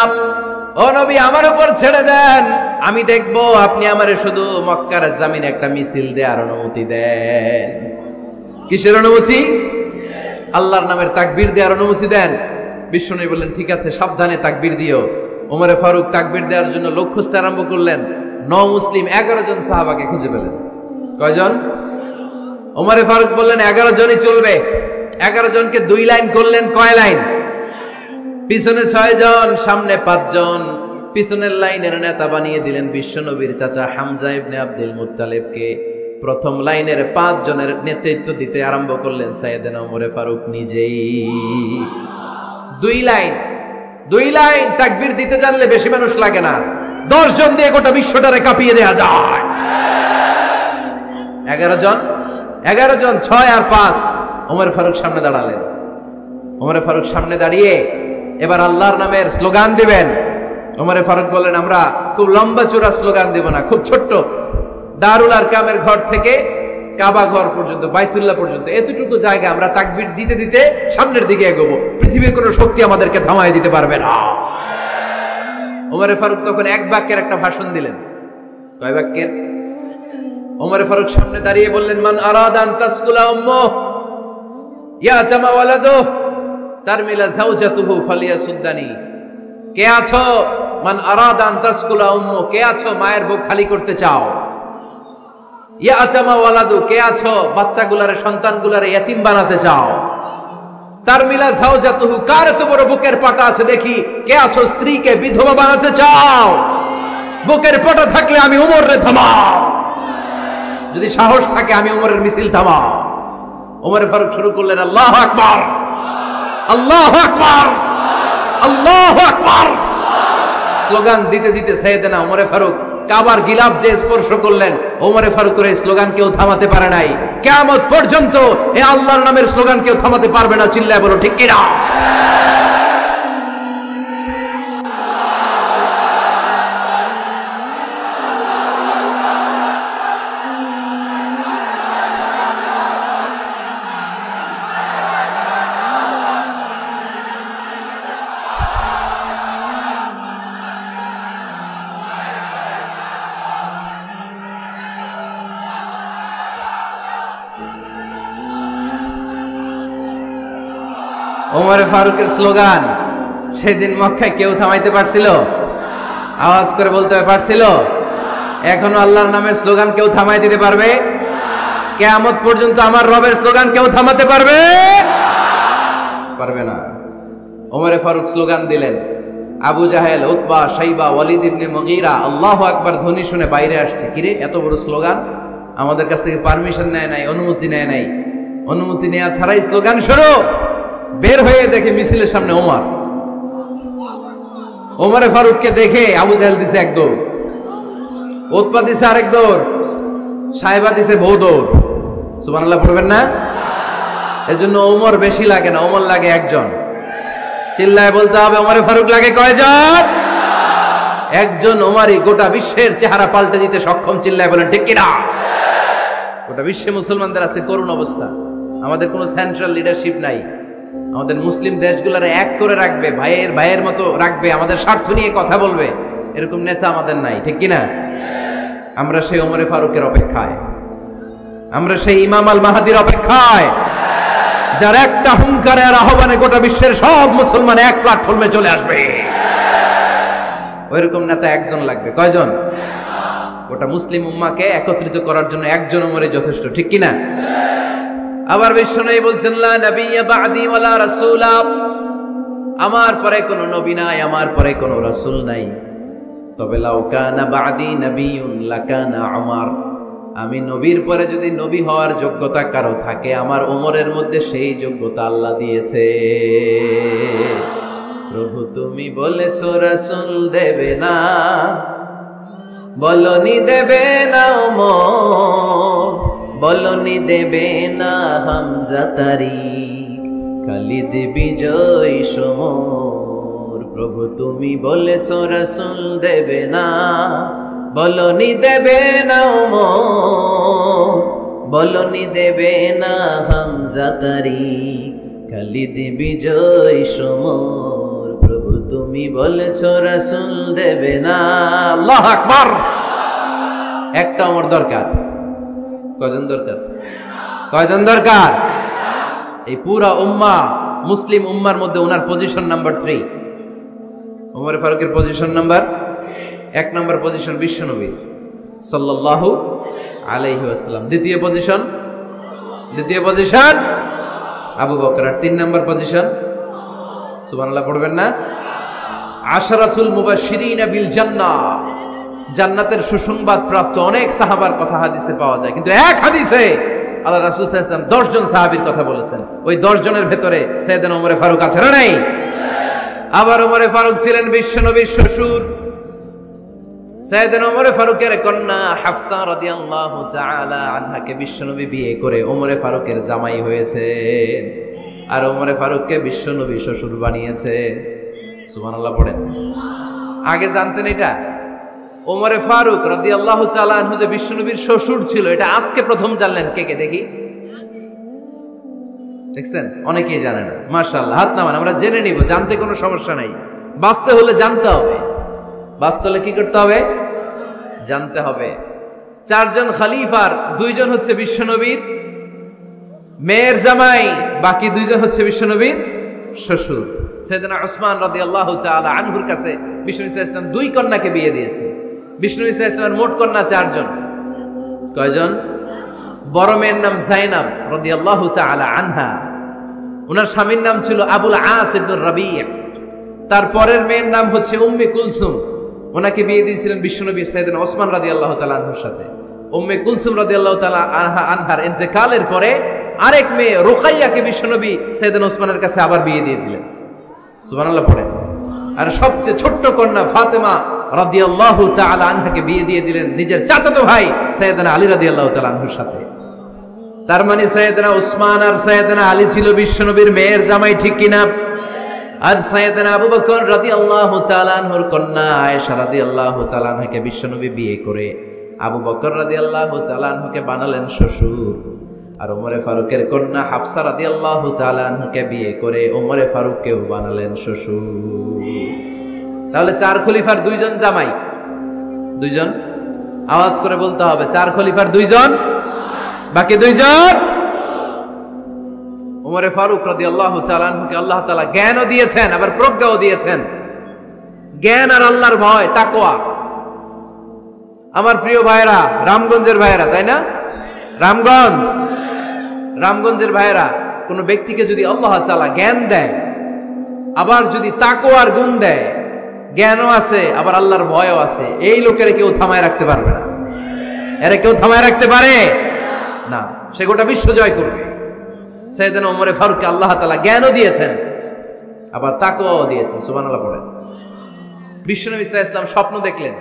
ও নবী, আমার উপর ছেড়ে দেন, আমি দেখব আপনি আমারে শুধু মক্কার জামিনে একটা মিছিল দেওয়ার অনুমতি দেন। কিসের অনুমতি? আল্লাহর নামের তাকবীর দেওয়ার অনুমতি দেন। বিশ্বনবী বললেন, ঠিক আছে, সাবধানে তাকবীর দিও। ওমরে ফারুক তাকবীর দেওয়ার জন্য লোক খুঁজতে আরম্ভ করলেন। মুসলিম 11 জন সাহাবাকে খুঁজে পেলেন। কয়জন? ওমরে ফারুক বললেন 11 জনই চলবে। 11 জনকে 2 লাইন করলেন। কয় লাইন? পিছনে 6 জন, সামনে 5 জন। পিছনের লাইনের নেতা বানিয়ে দিলেন বিশ্বনবীর চাচা হামজা ইবনে আব্দুল মুত্তালিবকে। প্রথম লাইনের 5 জনের নেতৃত্ব দিতে আরম্ভ করলেন সাইয়েদনা ওমরে ফারুক নিজেই। 2 লাইন তাকবীর দিতে জানলে বেশি মানুষ লাগে না, 10 জন দিয়ে গোটা বিশ্বটারে কাঁপিয়ে দেয়া যায়। 11 জন 6 আর 5। ওমর ফারুক সামনে দাঁড়ালেন। ওমর ফারুক সামনে দাঁড়িয়ে এবার আল্লাহর নামের স্লোগান দিবেন। ওমর ফারুক বললেন, আমরা খুব লম্বা চূড়া স্লোগান দেব না, খুব ছোট্ট, দারুল আরকামের ঘর থেকে কাবা ঘর পর্যন্ত, বাইতুল্লাহ পর্যন্ত এতটুকু জায়গা আমরা তাকবীর দিতে দিতে সামনের দিকে এগোবো, পৃথিবীর কোনো শক্তি আমাদেরকে থামায় দিতে পারবে না। ওমর ফারুক তখন 1 বাক্যের একটা ভাষণ দিলেন। কয় বাক্যের? ওমর ফারুক সামনে দাঁড়িয়ে বললেন, মান আরাদা আন তাসকুলা উম্মু ইয়াতামা ওয়ালাদু তারমিলা যাওজাতুহু ফালিয়াসুদ্দানি। কে আছো? মান আরাদা আন তাসকুলা উম্মু, কে আছো মায়ের বুক খালি করতে চাও? ইয়াতামা ওয়ালাদু, কে আছো বাচ্চাগুলারে, সন্তানগুলারে ইয়াতিম বানাতে চাও? তারমিলা যাওজাতুহু, কার এত বড় বুকের পাটা আছে দেখি, কে আছো স্ত্রীকে বিধবা বানাতে চাও? বুকের পাটা থাকলে আমি ওমরে থামাও, যদি সাহস থাকে আমি ওমরের মিছিল থামাও। ওমর ফারুক শুরু করলেন, আল্লাহু আকবার, আল্লাহু আকবার, আল্লাহু আকবার। স্লোগান দিতে দিতে সাইয়েদনা ওমর ফারুক কাবার গিলাফ যে স্পর্শ করলেন, ওমর ফারুকের এই স্লোগান কেউ থামাতে পারে নাই। কিয়ামত পর্যন্ত এই আল্লাহর নামের স্লোগান কেউ থামাতে পারবে না। চিল্লায় বলো ঠিক কিনা? ওমর ফারুকের স্লোগান, সেদিন মক্কায় কেউ থামাইতে পারছিল? আওয়াজ করে বলতে পারছিল? এখনো আল্লাহর নামের স্লোগান কেউ থামাই দিতে পারবে? কিয়ামত পর্যন্ত আমার রবের স্লোগান কেউ থামাতে পারবে? পারবে না। ওমরে ফারুক স্লোগান দিলেন, আবু জাহেল, উতবা, শাইবা, ওয়ালিদ ইবনে মুগীরা আল্লাহু আকবার ধ্বনি শুনে বাইরে আসছে। কিরে, এত বড় স্লোগান, আমাদের কাছ থেকে পারমিশন নেয় নাই, অনুমতি নেয় নাই। অনুমতি নেওয়া ছাড়াই স্লোগান শুরু। বের হয়ে দেখে মিছিলের সামনে ওমর। ওমরে ফারুককে দেখে আবু জাহেল দিছে এক দৌড়, উতবা দিছে আরেক দৌড়, শাইবা দিছে বহু দৌড়। সুবহানাল্লাহ পড়বেন না? এজন্য ওমর বেশি লাগে না, ওমর লাগে একজন। চিল্লায় বলতে হবে, ওমরে ফারুক লাগে কয়জন? একজন ওমরই গোটা বিশ্বের চেহারা পাল্টে দিতে সক্ষম। চিল্লায় বলেন ঠিক কিনা? গোটা বিশ্বে মুসলমানদের আছে করুণ অবস্থা। আমাদের কোনো সেন্ট্রাল লিডারশিপ নাই। আমাদের মুসলিম দেশগুলোর এক করে রাখবে, ভাইয়ের ভাইয়ের মতো রাখবে, আমাদের স্বার্থ নিয়ে কথা বলবে, এরকম নেতা আমাদের নাই। ঠিক কিনা? আমরা সেই ওমরে ফারুকের অপেক্ষায়, আমরা সেই ইমাম আল মাহাদির অপেক্ষায়, যার একটা হুঙ্কারে আর আহ্বানে গোটা বিশ্বের সব মুসলমান এক প্ল্যাটফর্মে চলে আসবে। ওইরকম নেতা একজন লাগবে। কয়জন? গোটা মুসলিম উম্মাকে একত্রিত করার জন্য একজন ওমরে যথেষ্ট। ঠিক কিনা? আবার বিশ্বনবী বলছেন, লা নাবিয়্যা বা'দি ওয়ালা রাসূলা, আমার পরে কোনো নবী নাই, আমার পরে কোনো রাসূল নাই। তবে লাউ কানা বা'দি নাবিয়্যুন লাকানা উমর, আমি নবীর পরে যদি নবী হওয়ার যোগ্যতা কারো থাকে, আমার ওমরের মধ্যে সেই যোগ্যতা আল্লাহ দিয়েছে। প্রভু তুমি বলেছো রাসূল দেবে না, বলনি দেবে না ওমর, বলনি দেবে না হামজা তারিক, খালিদ বিজয় সমর। প্রভু তুমি বলেছো রাসূল দেবে না, বলনি দেবে না ওমর, বলনি দেবে না হামজা তারিক, খালিদ বিজয় সমর। প্রভু তুমি বলেছো রাসূল দেবে না। আল্লাহু আকবার। একটা ওমর দরকার। কয়জন দরকার? কয়জন দরকার? এই পুরা উম্মাহ, মুসলিম উম্মার মধ্যে ওনার পজিশন নাম্বার 3। ওমর ফারুকের পজিশন নাম্বার 1 নম্বর পজিশন বিশ্বনবী সাল্লাল্লাহু আলাইহি ওয়াসাল্লাম। দ্বিতীয় পজিশন আবু বকর। আর 3 নম্বর পজিশন, সুবহানাল্লাহ পড়বেন না? আশরাতুল মুবাশশিরিনা বিল জান্নাহ, জান্নাতের সুসংবাদ প্রাপ্ত অনেক সাহাবার কথা হাদিসে পাওয়া যায়, কিন্তু এক হাদিসে আল্লাহ রাসূল সাল্লাল্লাহু আলাইহি ওয়াসাল্লাম 10 জন সাহাবীর কথা বলেছেন। ওই 10 জনের ভেতরে সাইয়েদনা ওমর ফারুক আছে না নাই? আবার ওমর ফারুক ছিলেন বিশ্বনবীর শ্বশুর। সাইয়েদনা ওমর ফারুকের কন্যা হাফসা রাদিয়াল্লাহু তাআলা আনহাকে বিশ্বনবী বিয়ে করে ওমর ফারুকের জামাই হয়েছেন, আর ওমর ফারুককে বিশ্বনবী শ্বশুর বানিয়েছেন। সুবহানাল্লাহ পড়েন। আগে জানতেন এটা? ওমর ফারুক রাদিয়াল্লাহু তাআলা আনহু যে বিশ্বনবীর শ্বশুর ছিল, এটা আজকে প্রথম জানলেন। কে কে দেখি? দেখছেন? অনেকেই জানে না। মাশাআল্লাহ, হাত নামান, আমরা জেনে নিব। জানতে কোনো সমস্যা নাই। বাঁচতে হলে জানতে হবে। বাঁচতে হলে কি করতে হবে? জানতে হবে। 4 জন খলিফার 2 জন হচ্ছে বিশ্বনবীর মেয়ের জামাই, বাকি 2 জন হচ্ছে বিশ্বনবীর শ্বশুর। সাইয়েদনা উসমান রাদিয়াল্লাহু তাআলা আনহুর কাছে বিশ্বনবী সাল্লাল্লাহু আলাইহি ওয়াসাল্লাম 2 কন্যাকে বিয়ে দিয়েছেন। বিশ্বনবী সাল্লাল্লাহু আলাইহি ওয়াসাল্লামের মোট কন্যা 4 জন। কয়জন? বড় মেয়ের নাম যায়েনব রাদিয়াল্লাহু তাআলা আনহা, ওনার স্বামীর নাম ছিল আবুল আস ইবনে রাবি'। তার পরের মেয়ের নাম হচ্ছে উম্মে কুলসুম, ওনাকে বিয়ে দিয়েছিলেন বিশ্বনবী সাইয়েদনা ওসমান রাদিয়াল্লাহু তাআলা আনহুর সাথে। উম্মে কুলসুম রাদিয়াল্লাহু তাআলা আনহার ইন্তেকালের পরে আরেক মেয়ে রুকাইয়াকে বিশ্বনবী সাইয়েদনা ওসমানের কাছে আবার বিয়ে দিয়ে দিলেন। সুবহানাল্লাহ পড়েন। আর সবচেয়ে ছোট্ট কন্যা ফাতেমা রাদিয়াল্লাহু তাআলা আনহাকে বিয়ে দিয়ে দিলেন নিজের চাচাতো ভাই সাইয়েদনা আলী রাদিয়াল্লাহু তাআলা আনহুর সাথে। তার মানে সাইয়েদনা উসমান আর সাইয়েদনা আলী ছিল বিশ্বনবীর মেয়ের জামাই, ঠিক কিনা? আর সাইয়েদনা আবু বকর রাদিয়াল্লাহু তাআলা আনহুর কন্যা আয়েশা রাদিয়াল্লাহু তাআলা আনহাকে বিশ্বনবী বিয়ে করে আবু বকর রাদিয়াল্লাহু তাআলা আনহুকে বানালেন শ্বশুর। আর ওমর ফারুকের কন্যা হাফসা রাদিয়াল্লাহু তাআলা আনহাকে বিয়ে করে ওমর ফারুককেও বানালেন শ্বশুর। তাহলে 4 খলিফার 2 জন জামাই। 2 জন, আওয়াজ করে বলতে হবে, 4 খলিফার 2 জন, বাকি 2 জন। উমরে ফারুক রাদিয়াল্লাহু তাআলা আনহুকে আল্লাহ তাআলা জ্ঞানও দিয়েছেন, আবার প্রজ্ঞাও দিয়েছেন। জ্ঞান আর আল্লাহর ভয়, তাকওয়া। আমার প্রিয় ভাইরা, রামগঞ্জের ভাইরা, তাই না? রামগঞ্জের ভাইরা, কোন ব্যক্তিকে যদি আল্লাহ তাআলা জ্ঞান দেয়, আবার যদি তাকওয়ার গুণ দেয়, জ্ঞানও আছে আবার আল্লাহর ভয়ও আছে, এই লোকের কেউ থামায় রাখতে পারবে না। এরা কেউ থামায় রাখতে পারে না, সে গোটা বিশ্ব জয় করবে। সাইয়েদনা ওমরে ফারুককে আল্লাহ তাআলা জ্ঞানও দিয়েছেন, আবার তাকওয়াও দিয়েছেন। সুবহানাল্লাহ পড়েন। বিশ্বনবী সাল্লাল্লাহু আলাইহি ওয়াসাল্লাম স্বপ্ন দেখলেন,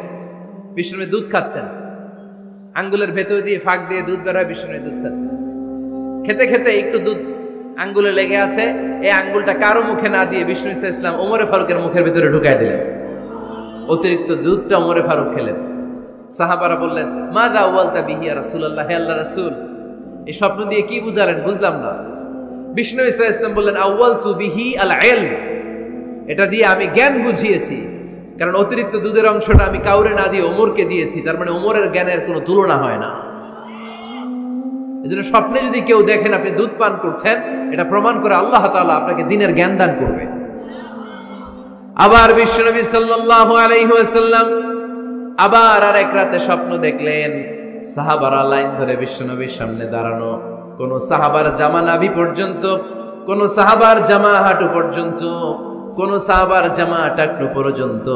বিশ্বনবী দুধ খাচ্ছেন, আঙ্গুলের ভেতর দিয়ে ফাঁক দিয়ে দুধ বের হয়, বিশ্বনবী দুধ খাচ্ছেন। খেতে খেতে একটু দুধ আঙ্গুলে লেগে আছে, এই আঙ্গুলটা কারো মুখে না দিয়ে বিশ্বনবী সাল্লাল্লাহু আলাইহি ওয়াসাল্লাম ওমরে ফারুকের মুখের ভিতরে ঢুকাই দিলেন। অতিরিক্ত দুধটা ওমরে ফারুক খেলেন। সাহাবারা বললেন, মাযা আওয়ালতা বিহি ইয়া রাসূলুল্লাহ, হে আল্লাহর রাসূল, এই স্বপ্ন দিয়ে কি বুঝালেন? বুঝলাম না। বিশ্বনবী সাল্লাল্লাহু আলাইহি ওয়াসাল্লাম বললেন, আওয়ালতু বিহি আল ইলম, এটা দিয়ে আমি জ্ঞান বুঝিয়েছি, কারণ অতিরিক্ত দুধের অংশটা আমি কাউরে না দিয়ে ওমরকে দিয়েছি, তার মানে ওমরের জ্ঞানের কোনো তুলনা হয় না। এজন্য স্বপ্নে যদি কেউ দেখেন আপনি দুধ পান করছেন, এটা প্রমাণ করে আল্লাহ তাআলা আপনাকে দ্বীনের জ্ঞান দান করবে। আবার বিশ্বনবী সাল্লাল্লাহু আলাইহি ওয়াসাল্লাম আবার আরেক রাতে স্বপ্ন দেখলেন, সাহাবারা লাইন ধরে বিশ্বনবীর সামনে দাঁড়ানো, কোন সাহাবার জামা নাভি পর্যন্ত, কোন সাহাবার জামা হাঁটু পর্যন্ত, কোন সাহাবার জামা টাকনু পর্যন্ত,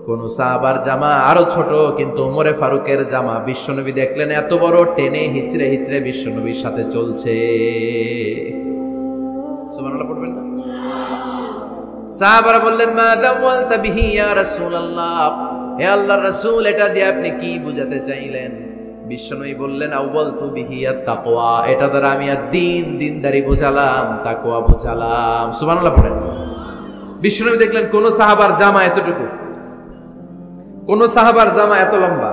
কোন সাহাবার জামা আরো ছোট, কিন্তু ওমরে ফারুকের জামা বিশ্বনবী দেখলেন এত বড়, টেনে হিচড়ে হিচড়ে বিশ্বনবীর সাথে চলছে। সুবহানাল্লাহ পড়বেন না? সাহাবারা বললেন, মা দাওয়ালতা বিহি ইয়া রাসূলুল্লাহ, হে আল্লাহর রাসূল, এটা দিয়ে আপনি কি বুঝাতে চাইলেন? বিশ্বনবী বললেন, আওয়ালতু বিহি আত তাকওয়া, এটা দ্বারা আমি দ্বীন, দ্বীনদারি বোঝালাম, তাকওয়া বোঝালাম। সুবহানাল্লাহ পড়েন। বিশ্বনবী দেখলেন কোন সাহাবার জামা এতটুকু, কোন সাহাবার জামা এত লম্বা,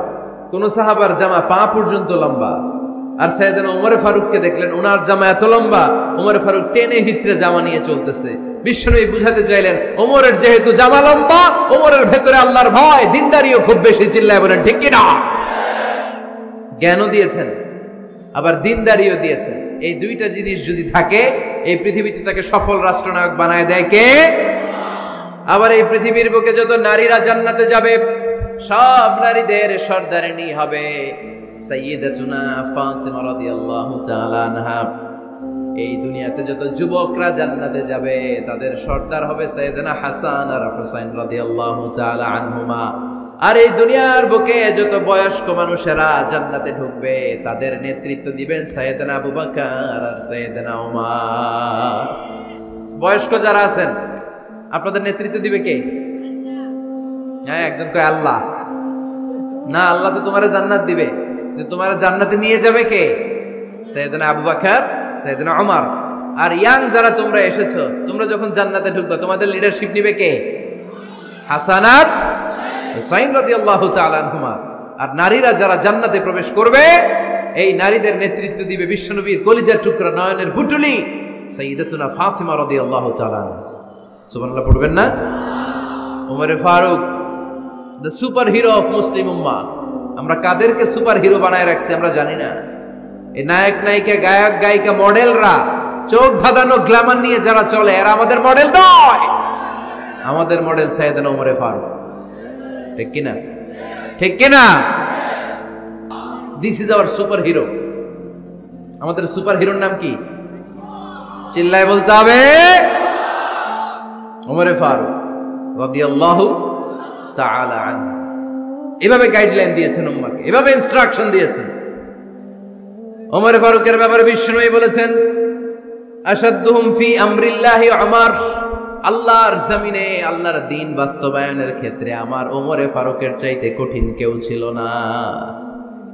কোন সাহাবার জামা পা পর্যন্ত লম্বা, আর সাইয়েদনা ওমরে ফারুককে দেখলেন ওনার জামা এত লম্বা, ওমরে ফারুক টেনে হিচড়ে জামা নিয়ে চলতেছে। বিশ্বনবী বুঝাতে চাইলেন, ওমরের যেহেতু জামা লম্বা, ওমরের ভেতরে আল্লাহর ভয়, দ্বীনদারিও খুব বেশি। চিল্লায় বলেন ঠিক কি না? জ্ঞানও দিয়েছেন, আবার দ্বীনদারিও দিয়েছেন। এই দুইটা জিনিস যদি থাকে, এই পৃথিবীতে তাকে সফল রাষ্ট্রনায়ক বানায় দেয় কে? আবার এই পৃথিবীর বুকে যত নারীরা জান্নাতে যাবে, সব নারীদের সর্দারিনী হবে সাইয়্যিদাতুনা ফাতিমা রাদিয়াল্লাহু তাআলা আনহা। এই দুনিয়াতে যত যুবকরা জান্নাতে যাবে, তাদের সর্দার হবে সাইয়েদনা হাসান আর হুসাইন রাদিয়াল্লাহু তাআলা আনহুমা। আর এই দুনিয়ার বুকে যত বয়স্ক মানুষেরা জান্নাতে ঢুকবে, তাদের নেতৃত্ব দিবেন সাইয়েদনা আবু বকর আর সাইয়েদনা ওমর। বয়স্ক যারা আছেন, আপনাদের নেতৃত্ব দিবে কে? হ্যাঁ, একজন কয় আল্লাহ। না, আল্লাহ তো তোমারে জান্নাত দিবে, তোমার জান্নাতে নিয়ে যাবে কে? সাইয়েদনা আবু বকর, সাইয়েদনা ওমর। আর ইয়াং যারা তোমরা এসেছো, তোমরা যখন জান্নাতে ঢুকবা, তোমাদের লিডারশিপ নিবে কে? হাসান আর হুসাইন রাদিয়াল্লাহু তাআলা আনহুমা। আর নারীরা যারা জান্নাতে প্রবেশ করবে, এই নারীদের নেতৃত্ব দিবে বিশ্বনবীর কলিজার টুকরা, নয়নের বুটুলি সাইয়্যিদাতুনা ফাতিমা রাদিয়াল্লাহু তাআলা আনহা। সুবহানাল্লাহ পড়বেন না? ওমরে ফারুক, the superhero of Muslim উম্মাহ। আমরা কাদেরকে সুপার হিরো বানায় রাখছি আমরা জানি না। এই নায়ক নায়িকা, গায়ক গায়িকা, মডেলরা, চোখ ধাঁধানো গ্ল্যামার নিয়ে যারা চলে, এরা আমাদের মডেল নয়। আমাদের মডেল সাইয়েদনা ওমরে ফারুক। ঠিক কিনা? ঠিক কিনা? This is our super hero. আমাদের সুপার হিরোর নাম কি? চিল্লায় বলতে হবে, ওমরে ফারুক রাদিয়াল্লাহু তাআলা আনহু। এভাবে গাইডলাইন দিয়েছেন উম্মাহকে, এভাবে ইনস্ট্রাকশন দিয়েছেন। ওমরে ফারুকের ব্যাপারে বিশ্বনবী বলেছেন, আশাদ্দুহুম ফি আমরিল্লাহি ওমর, আল্লাহর জমিনে আল্লাহর দ্বীন বাস্তবায়নের ক্ষেত্রে আমার ওমরে ফারুকের চাইতে কঠিন কেউ ছিল না।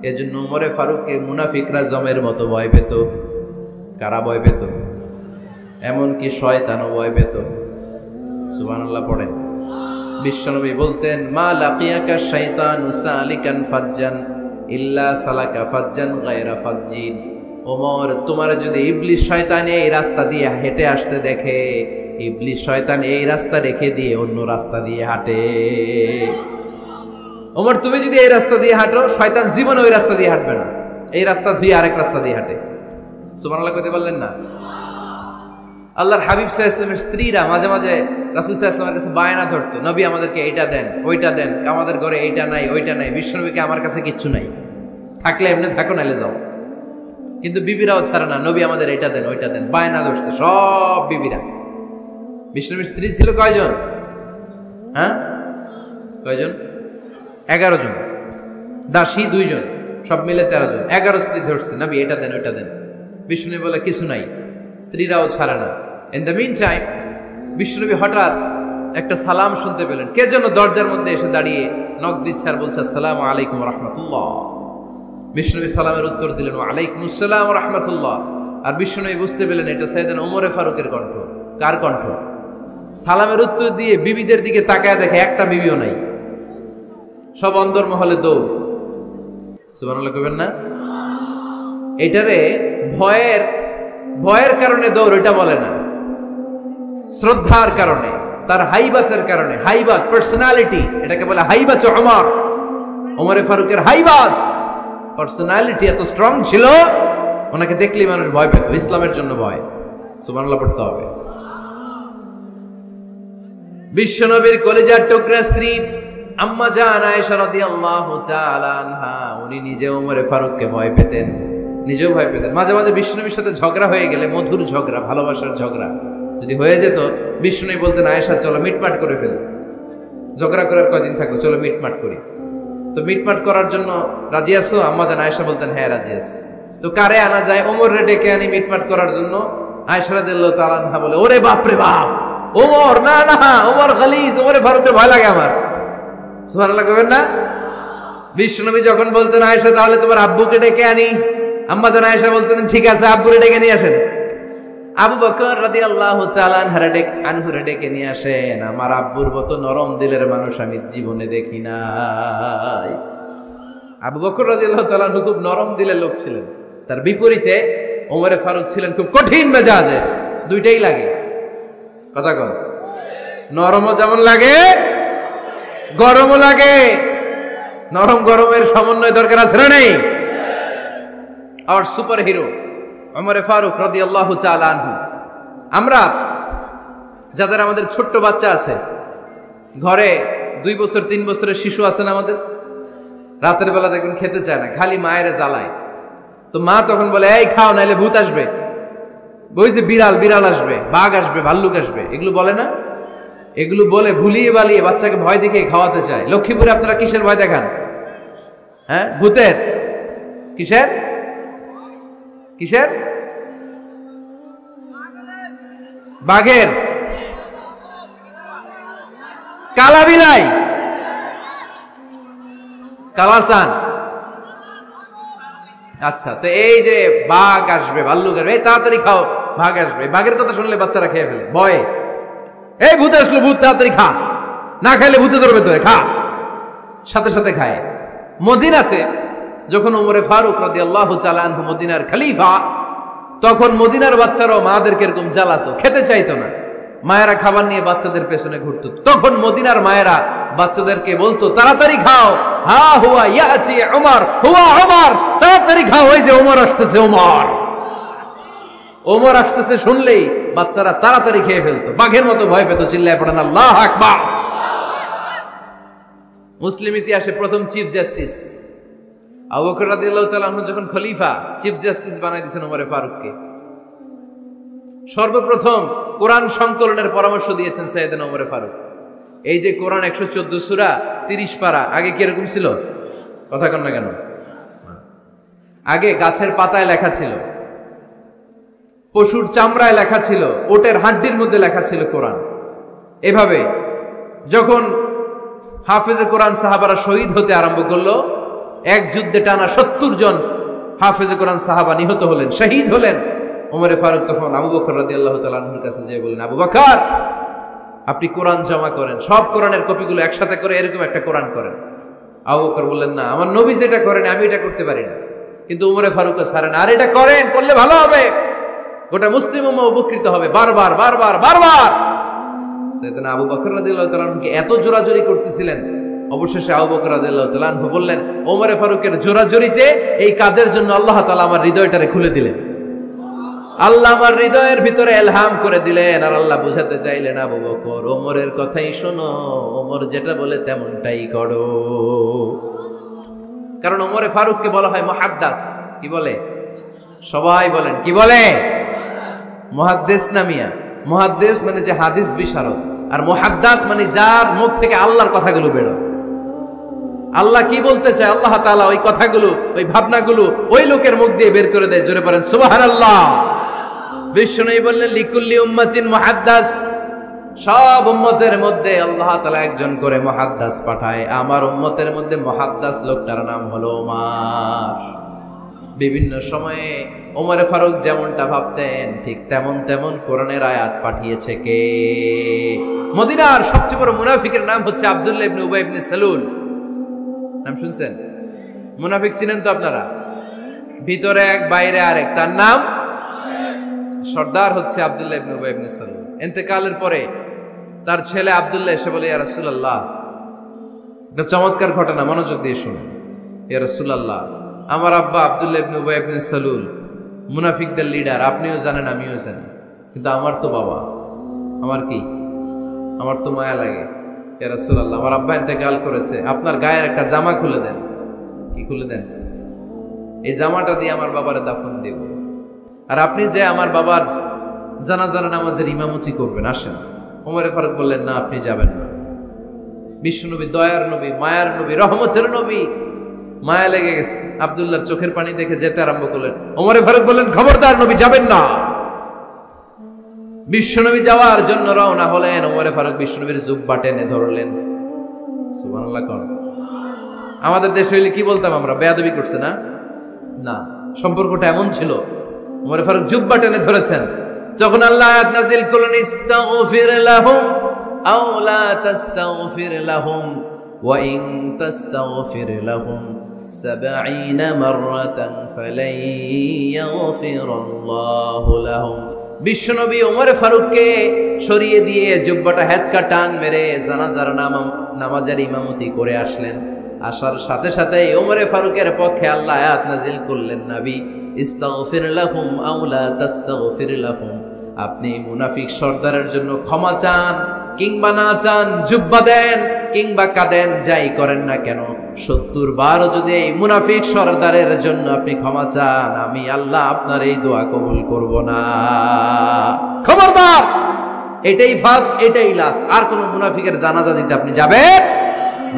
এজন্য ওমরে ফারুককে মুনাফিকরা জমের মতো ভয় পেত। কারা ভয় পেত? এমনকি শয়তানও ভয় পেত। সুবহানাল্লাহ পড়েন। বিশ্বনবী বলতেন, মা লাকিয়াকা শাইতানু সালিকান ফাজ্জান ইল্লা সালাকা ফাজ্জান গায়রা ফাজ্জিন। ওমর, তোমার যদি ইবলিস শয়তান এই রাস্তা দিয়ে হেঁটে আসতে দেখে, ইবলিস শয়তান এই রাস্তা রেখে দিয়ে অন্য রাস্তা দিয়ে হাঁটে। ওমর, তুমি যদি এই রাস্তা দিয়ে হাঁটো, শয়তান জীবনে ওই রাস্তা দিয়ে হাঁটবে না, এই রাস্তা ধুয়ে আরেক রাস্তা দিয়ে হাঁটে। সুবহানাল্লাহ কইতে পারলেন না? আল্লাহর হাবিব সাল্লাল্লাহু আলাইহি ওয়াসাল্লামের স্ত্রীরা মাঝে মাঝে রাসূল সাল্লাল্লাহু আলাইহি ওয়াসাল্লামের কাছে বায়না ধরতো, নবী আমাদেরকে এইটা দেন, ওইটা দেন, আমাদের ঘরে এইটা নাই, ওইটা নাই। বিশ্বনবীকে আমার কাছে কিচ্ছু নাই, থাকলে এমনি থাকো, নাইলে যাও। কিন্তু বিবিরাও ছাড়ে না, নবী আমাদের এটা দেন, ওইটা দেন, বায়না ধরছে সব বিবিরা। বিশ্বনবীর স্ত্রী ছিল কয়জন? হ্যাঁ, কয়জন? 11 জন। দাসী 2 জন, সব মিলে 13 জন। 11 স্ত্রী ধরছে, নবী এটা দেন, ওইটা দেন। বিশ্বনবী বলে কিছু নাই, স্ত্রীরাও ছাড়ে না। ইন দ্য মিন টাইম বিশ্বনবী হঠাৎ একটা সালাম শুনতে পেলেন। কে যেন দরজার মধ্যে এসে দাঁড়িয়ে নক দিচ্ছে আর বলছে, আসসালামু আলাইকুম ওয়া রাহমাতুল্লাহ। বিশ্বনবী সালামের উত্তর দিলেন, ওয়া আলাইকুম আসসালাম ওয়া রাহমাতুল্লাহ। আর বিশ্বনবী বুঝতে পেলেন এটা সাইয়েদনা ওমর ফারুকের কণ্ঠ। কার কণ্ঠ? সালামের উত্তর দিয়ে বিবিদের দিকে তাকায় দেখে একটা বিবিও নাই, সব অন্দরমহলে দৌড়। সুবহানাল্লাহ কইবেন না? এটারে ভয়ের কারণে দৌড় এটা বলে না, শ্রদ্ধার কারণে, তার হাইবাতের কারণে। হাইবাত, পার্সোনালিটি, এটাকে বলে হাইবাত ওমর। ওমরে ফারুকের হাইবাত, পার্সোনালিটি এত স্ট্রং ছিল, ওনাকে দেখলেই মানুষ ভয় পেত। ইসলামের জন্য ভয়। সুবহানাল্লাহ পড়তে হবে। বিশ্বনবীর কলিজার টুকরা স্ত্রী আম্মা জান আয়েশা রাদিয়াল্লাহু তাআলা আনহা, উনি নিজে ওমরে ফারুককে ভয় পেতেন, নিজেও ভয় পেতেন। মাঝে মাঝে বিশ্বনবীর সাথে ঝগড়া হয়ে গেলে, মধুর ঝগড়া, ভালোবাসার ঝগড়া যদি হয়ে যেত, বিশ্বনবী বলতেন, আয়েশা চলো মিটমাট করে ফেলি, ঝগড়া করার কয়দিন থাকো, চলো মিটমাট করি। তো মিটমাট করার জন্য রাজি আছো? আম্মা জান আয়েশা বলতেন, হ্যাঁ রাজি আছি। তো কারে আনা যায়? ওমরে ডেকে আনি মিটমাট করার জন্য। আয়েশা রাদিয়াল্লাহু তাআলা আনহা বলে, ওরে বাপ রে বাপ, ওমর, না না, ওমর গালিজ, ওমরে ফারুকের ভয় লাগে আমার। সুবহানাল্লাহ কইবেন না? বিশ্বনবী যখন বলতেন, আয়েশা তাহলে তোমার আব্বুকে ডেকে আনি, আম্মা জান আয়েশা বলতেন, ঠিক আছে আব্বুরে ডেকে নিয়ে আসেন। আবু বকর রাদিয়াল্লাহু তাআলা আনহুরে ডেকে নিয়ে আসেন। আমার আব্বুর মতো নরম দিলের মানুষ আমি জীবনে দেখি নাই। আবু বকর রাদিয়াল্লাহু তাআলা আনহু খুব নরম দিলের লোক ছিলেন। তার বিপরীতে ওমরে ফারুক ছিলেন খুব কঠিন মেজাজে। দুইটাই লাগে, কথা কন। নরমও যেমন লাগে, গরমও লাগে। নরম গরমের সমন্বয় দরকার আছে না নেই? আর সুপার হিরো ওমরে ফারুক রাদিয়াল্লাহু তাআলা আনহু। আমরা যাদের আমাদের ছোট্ট বাচ্চা আছে, ঘরে 2 বছর 3 বছরের শিশু আছেন আমাদের, রাতের বেলা দেখবেন খেতে চায় না, খালি মায়ের জ্বালায়। তো মা তখন বলে, এই খাও নাইলে ভূত আসবে, ওই যে বিড়াল আসবে, বাঘ আসবে, ভাল্লুক আসবে, এগুলো বলে না? এগুলো বলে ভুলিয়ে বালিয়ে বাচ্চাকে ভয় দেখিয়ে খাওয়াতে চায়। লক্ষ্মীপুরে আপনারা কিসের ভয় দেখান? হ্যাঁ, ভূতের। কিসের? কিসের? বাঘের, কালা বিলাই, কালাসান। আচ্ছা, তো এই যে বাঘ আসবে, ভাল্লুক আসবে, এই তাড়াতাড়ি খাও, বাঘ আসবে। বাঘের কথা শুনলে বাচ্চারা খেয়ে ফেলে ভয়ে, এই ভূত আসলো, ভূত, তাড়াতাড়ি খা, না খাইলে ভূতে ধরবে তোরে, খা। সাথে সাথে খায়। মদিনাতে যখন ওমরে ফারুক রাদিয়াল্লাহু তাআলা আনহু মদিনার খলিফা, তখন মদিনার বাচ্চারাও মাদেরকে এরকম জ্বালাতো, খেতে চাইতো না। মায়েরা খাবার নিয়ে বাচ্চাদের পেছনে ঘুরতো। তখন মদিনার মায়েরা বাচ্চাদেরকে বলতো, তাড়াতাড়ি খাও, হা হুয়া ইয়াতি ওমর, হুয়া ওমর, তাড়াতাড়ি খাও, ওই যে ওমর আসতেছে, ওমর, ওমর আসতেছে শুনলেই বাচ্চারা তাড়াতাড়ি খেয়ে ফেলতো, বাঘের মতো ভয় পেত। চিল্লায় পড়েন আল্লাহু আকবার। মুসলিম ইতিহাসে প্রথম চিফ জাস্টিস আবু বকর রাদিয়াল্লাহু তাআলা আনহু যখন খলিফা, চিফ জাস্টিস বানাই দিয়েছেন ওমরে ফারুককে। সর্বপ্রথম কোরআন সংকলনের পরামর্শ দিয়েছেন সাইয়েদনা ওমরে ফারুক। এই যে কোরআন 114 সূরা 30 পারা, আগে কি এরকম ছিল? কথা কন না কেন? আগে গাছের পাতায় লেখা ছিল, পশুর চামড়ায় লেখা ছিল, ওটের হাড্ডির মধ্যে লেখা ছিল কোরআন। এভাবে যখন হাফেজে কোরআন সাহাবারা শহীদ হতে আরম্ভ করলো, এক যুদ্ধে টানা 70 জন হাফেজে কোরআন সাহাবা নিহত হলেন, শহীদ হলেন। ওমরে ফারুক তখন আবু বকর রাদিয়াল্লাহু তাআলা আনহুর কাছে যেয়ে বললেন, আবু বকর, আপনি কোরআন জমা করেন, সব কোরআনের কপিগুলো একসাথে করে এরকম একটা কোরআন করেন। আবু বকর বললেন, না, আমার নবী যেটা করেন আমি এটা করতে পারি না। কিন্তু ওমরে ফারুকও ছাড়েন, আর এটা করেন, করলে ভালো হবে, গোটা মুসলিম উম্মাহ উপকৃত হবে। বারবার বারবার বারবার সাইয়েদনা আবু বকর রাদিয়াল্লাহু তাআলা আনহুকে এত জোরাজোরি করতেছিলেন, অবশেষে আবু বকর রাদিয়াল্লাহু তাআলা আনহু বললেন, ওমরে ফারুকের জোরাজোরিতে এই কাজের জন্য আল্লাহ তাআলা আমার হৃদয়টারে খুলে দিলেন। আল্লাহ আমার হৃদয়ের ভিতরে এলহাম করে দিলেন, আর আল্লাহ বুঝাতে চাইলেন আবু বকর ওমরের কথাই শোনো, ওমর যেটা বলে তেমনটাই করো। কারণ ওমরে ফারুককে বলা হয় মুহাদ্দাস। কি বলে? সবাই বলেন কি বলে? মুহাদ্দিস নামিয়া। মুহাদ্দিস মানে যে হাদিস বিশারদ, আর মুহাদ্দাস মানে যার মুখ থেকে আল্লাহর কথাগুলো বেরোয়। আল্লাহ কি বলতে চায় আল্লাহ তাআলা ওই কথাগুলো, ওই ভাবনাগুলো ওই লোকের মুখ দিয়ে বের করে দেয়। জোরে পড়েন সুবহানাল্লাহ। বিশ্বনবী বললেন লিকুল্লি উম্মাতিন মুহাদ্দাস, সব উম্মতের মধ্যে আল্লাহ তাআলা একজন করে মুহাদ্দাস পাঠায়। আমার উম্মতের মধ্যে মুহাদ্দাস লোকটার নাম হলো ওমর। বিভিন্ন সময়ে ওমরে ফারুক যেমনটা ভাবতেন ঠিক তেমন তেমন কোরআনের আয়াত পাঠিয়েছে কে? মদিনার সবচেয়ে বড় মুনাফিকের নাম হচ্ছে আব্দুল্লাহ ইবনে উবাই ইবনে সালুল। নাম শুনছেন? মুনাফিক চিনেন তো আপনারা? ভিতরে এক বাইরে আরেক, তার নাম সর্দার হচ্ছে আব্দুল্লাহ ইবনে উবাই ইবনে সালুল। ইন্তেকালের পরে তার ছেলে আব্দুল্লাহ এসে বলে, ইয়া রাসূলুল্লাহ, একটা চমৎকার ঘটনা, মনোযোগ দিয়ে শুনুন। ইয়া রাসূলুল্লাহ, আমার আব্বা আব্দুল্লাহ ইবনে উবাই ইবনে সালুল মুনাফিকদের লিডার, আপনিও জানেন আমিও জানি, কিন্তু আমার তো বাবা, আমার কি, আমার তো মায়া লাগে। ইয়া রাসূলুল্লাহ, আমার আব্বা ইন্তেকাল করেছে, আপনার গায়ের একটা জামা খুলে দেন। কি খুলে দেন? এই জামাটা দিয়ে আমার বাবারে দাফন দেব, আর আপনি যে আমার বাবার জানাজার নামাজের ইমামতি করবেন, আসেন। ওমরে ফারুক বললেন, না, আপনি যাবেন না। বিশ্বনবী দয়ার নবী, মায়ার নবী, রহমতের নবী, মায়া লেগে গেছে, আব্দুল্লাহর চোখের পানি দেখে যেতে আরম্ভ করলেন। ওমরে ফারুক বললেন, খবরদার, নবী যাবেন না। বিশ্বনবী যাওয়ার জন্য রওনা হলেন। ওমরে ফারুক বিশ্বনবীর জুব্বা টেনে ধরলেন। সুবহানাল্লাহ কোন? আমাদের দেশে হইলে কি বলতাম আমরা? বেয়াদবি করছে না? না, সম্পর্কটা এমন ছিল। ওমরে ফারুক জুব্বা টেনে ধরেছেন। যখন আল্লাহ আয়াত নাযিল করলেন, ইস্তাগফির লাহুম আও লা তাস্তাগফির লাহুম ওয়া ইন তাস্তাগফির লাহুম 70 মাররাতান ফালাই ইয়াগফিরাল্লাহু লাহুম। বিশ্বনবী ওমরে ফারুককে সরিয়ে দিয়ে জুব্বাটা হেঁচকা টান মেরে জানাজার নামাজের ইমামতি করে আসলেন। আসার সাথে সাথে ওমরে ফারুকের পক্ষে আল্লাহ আয়াত নাযিল করলেন, নবী, ইস্তাগফির লাহুম আও লা তাস্তাগফির লাহুম, আপনি মুনাফিক সর্দারের জন্য ক্ষমা চান কিংবা না চান, জুব্বা দেন কিংবা কাঁদেন, যাই করেন না কেন, 70 বারও যদি এই মুনাফিক সর্দারের জন্য আপনি ক্ষমা চান, আমি আল্লাহ আপনার এই দোয়া কবুল করব না। খবরদার, এটাই ফার্স্ট, এটাই লাস্ট, আর কোন মুনাফিকের জানাজা দিতে আপনি যাবেন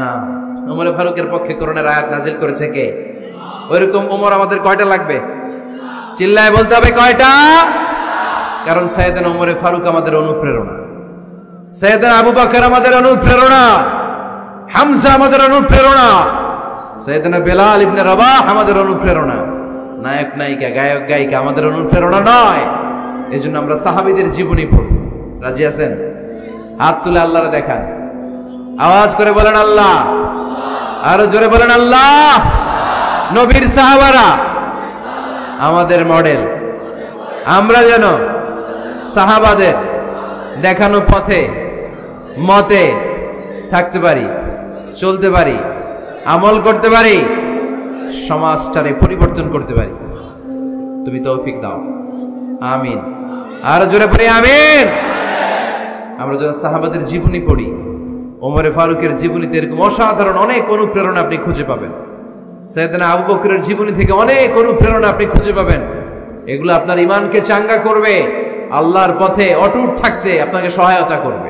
না। ওমরে ফারুকের পক্ষে কোরআনের আয়াত নাযিল করেছে কে? ওইরকম ওমর আমাদের কয়টা লাগবে? চিল্লায় বলতে হবে কয়টা? কারণ সাইয়েদনা ওমরে ফারুক আমাদের অনুপ্রেরণা, সাইয়েদনা আবু বকর আমাদের অনুপ্রেরণা, হামজা আমাদের অনুপ্রেরণা, সাইয়েদনা বেলাল ইবনে রাবাহ আমাদের অনুপ্রেরণা। নায়ক নায়িকা, গায়ক গায়িকা আমাদের অনুপ্রেরণা নয়। এজন্য আমরা সাহাবীদের জীবনী পড়ি। রাজি আছেন? হাত তুলে আল্লাহরে দেখান, আওয়াজ করে বলেন আল্লাহ, আরো জোরে বলেন আল্লাহ। নবীর সাহাবারা আমাদের মডেল, আমরা যেন সাহাবাদের দেখানো পথে মতে থাকতে পারি, চলতে পারি, আমল করতে পারি, সমাজটারে পরিবর্তন করতে পারি। তুমি তৌফিক দাও, আমিন। আরো জোরে পড়ি আমিন। আমরা যখন সাহাবাদের জীবনী পড়ি, ওমরে ফারুকের জীবনীতে এরকম অসাধারণ অনেক অনুপ্রেরণা আপনি খুঁজে পাবেন। সাইয়েদনা আবু বকরের জীবনী থেকে অনেক অনুপ্রেরণা আপনি খুঁজে পাবেন। এগুলো আপনার ঈমানকে চাঙ্গা করবে, আল্লাহর পথে অটুট থাকতে আপনাকে সহায়তা করবে।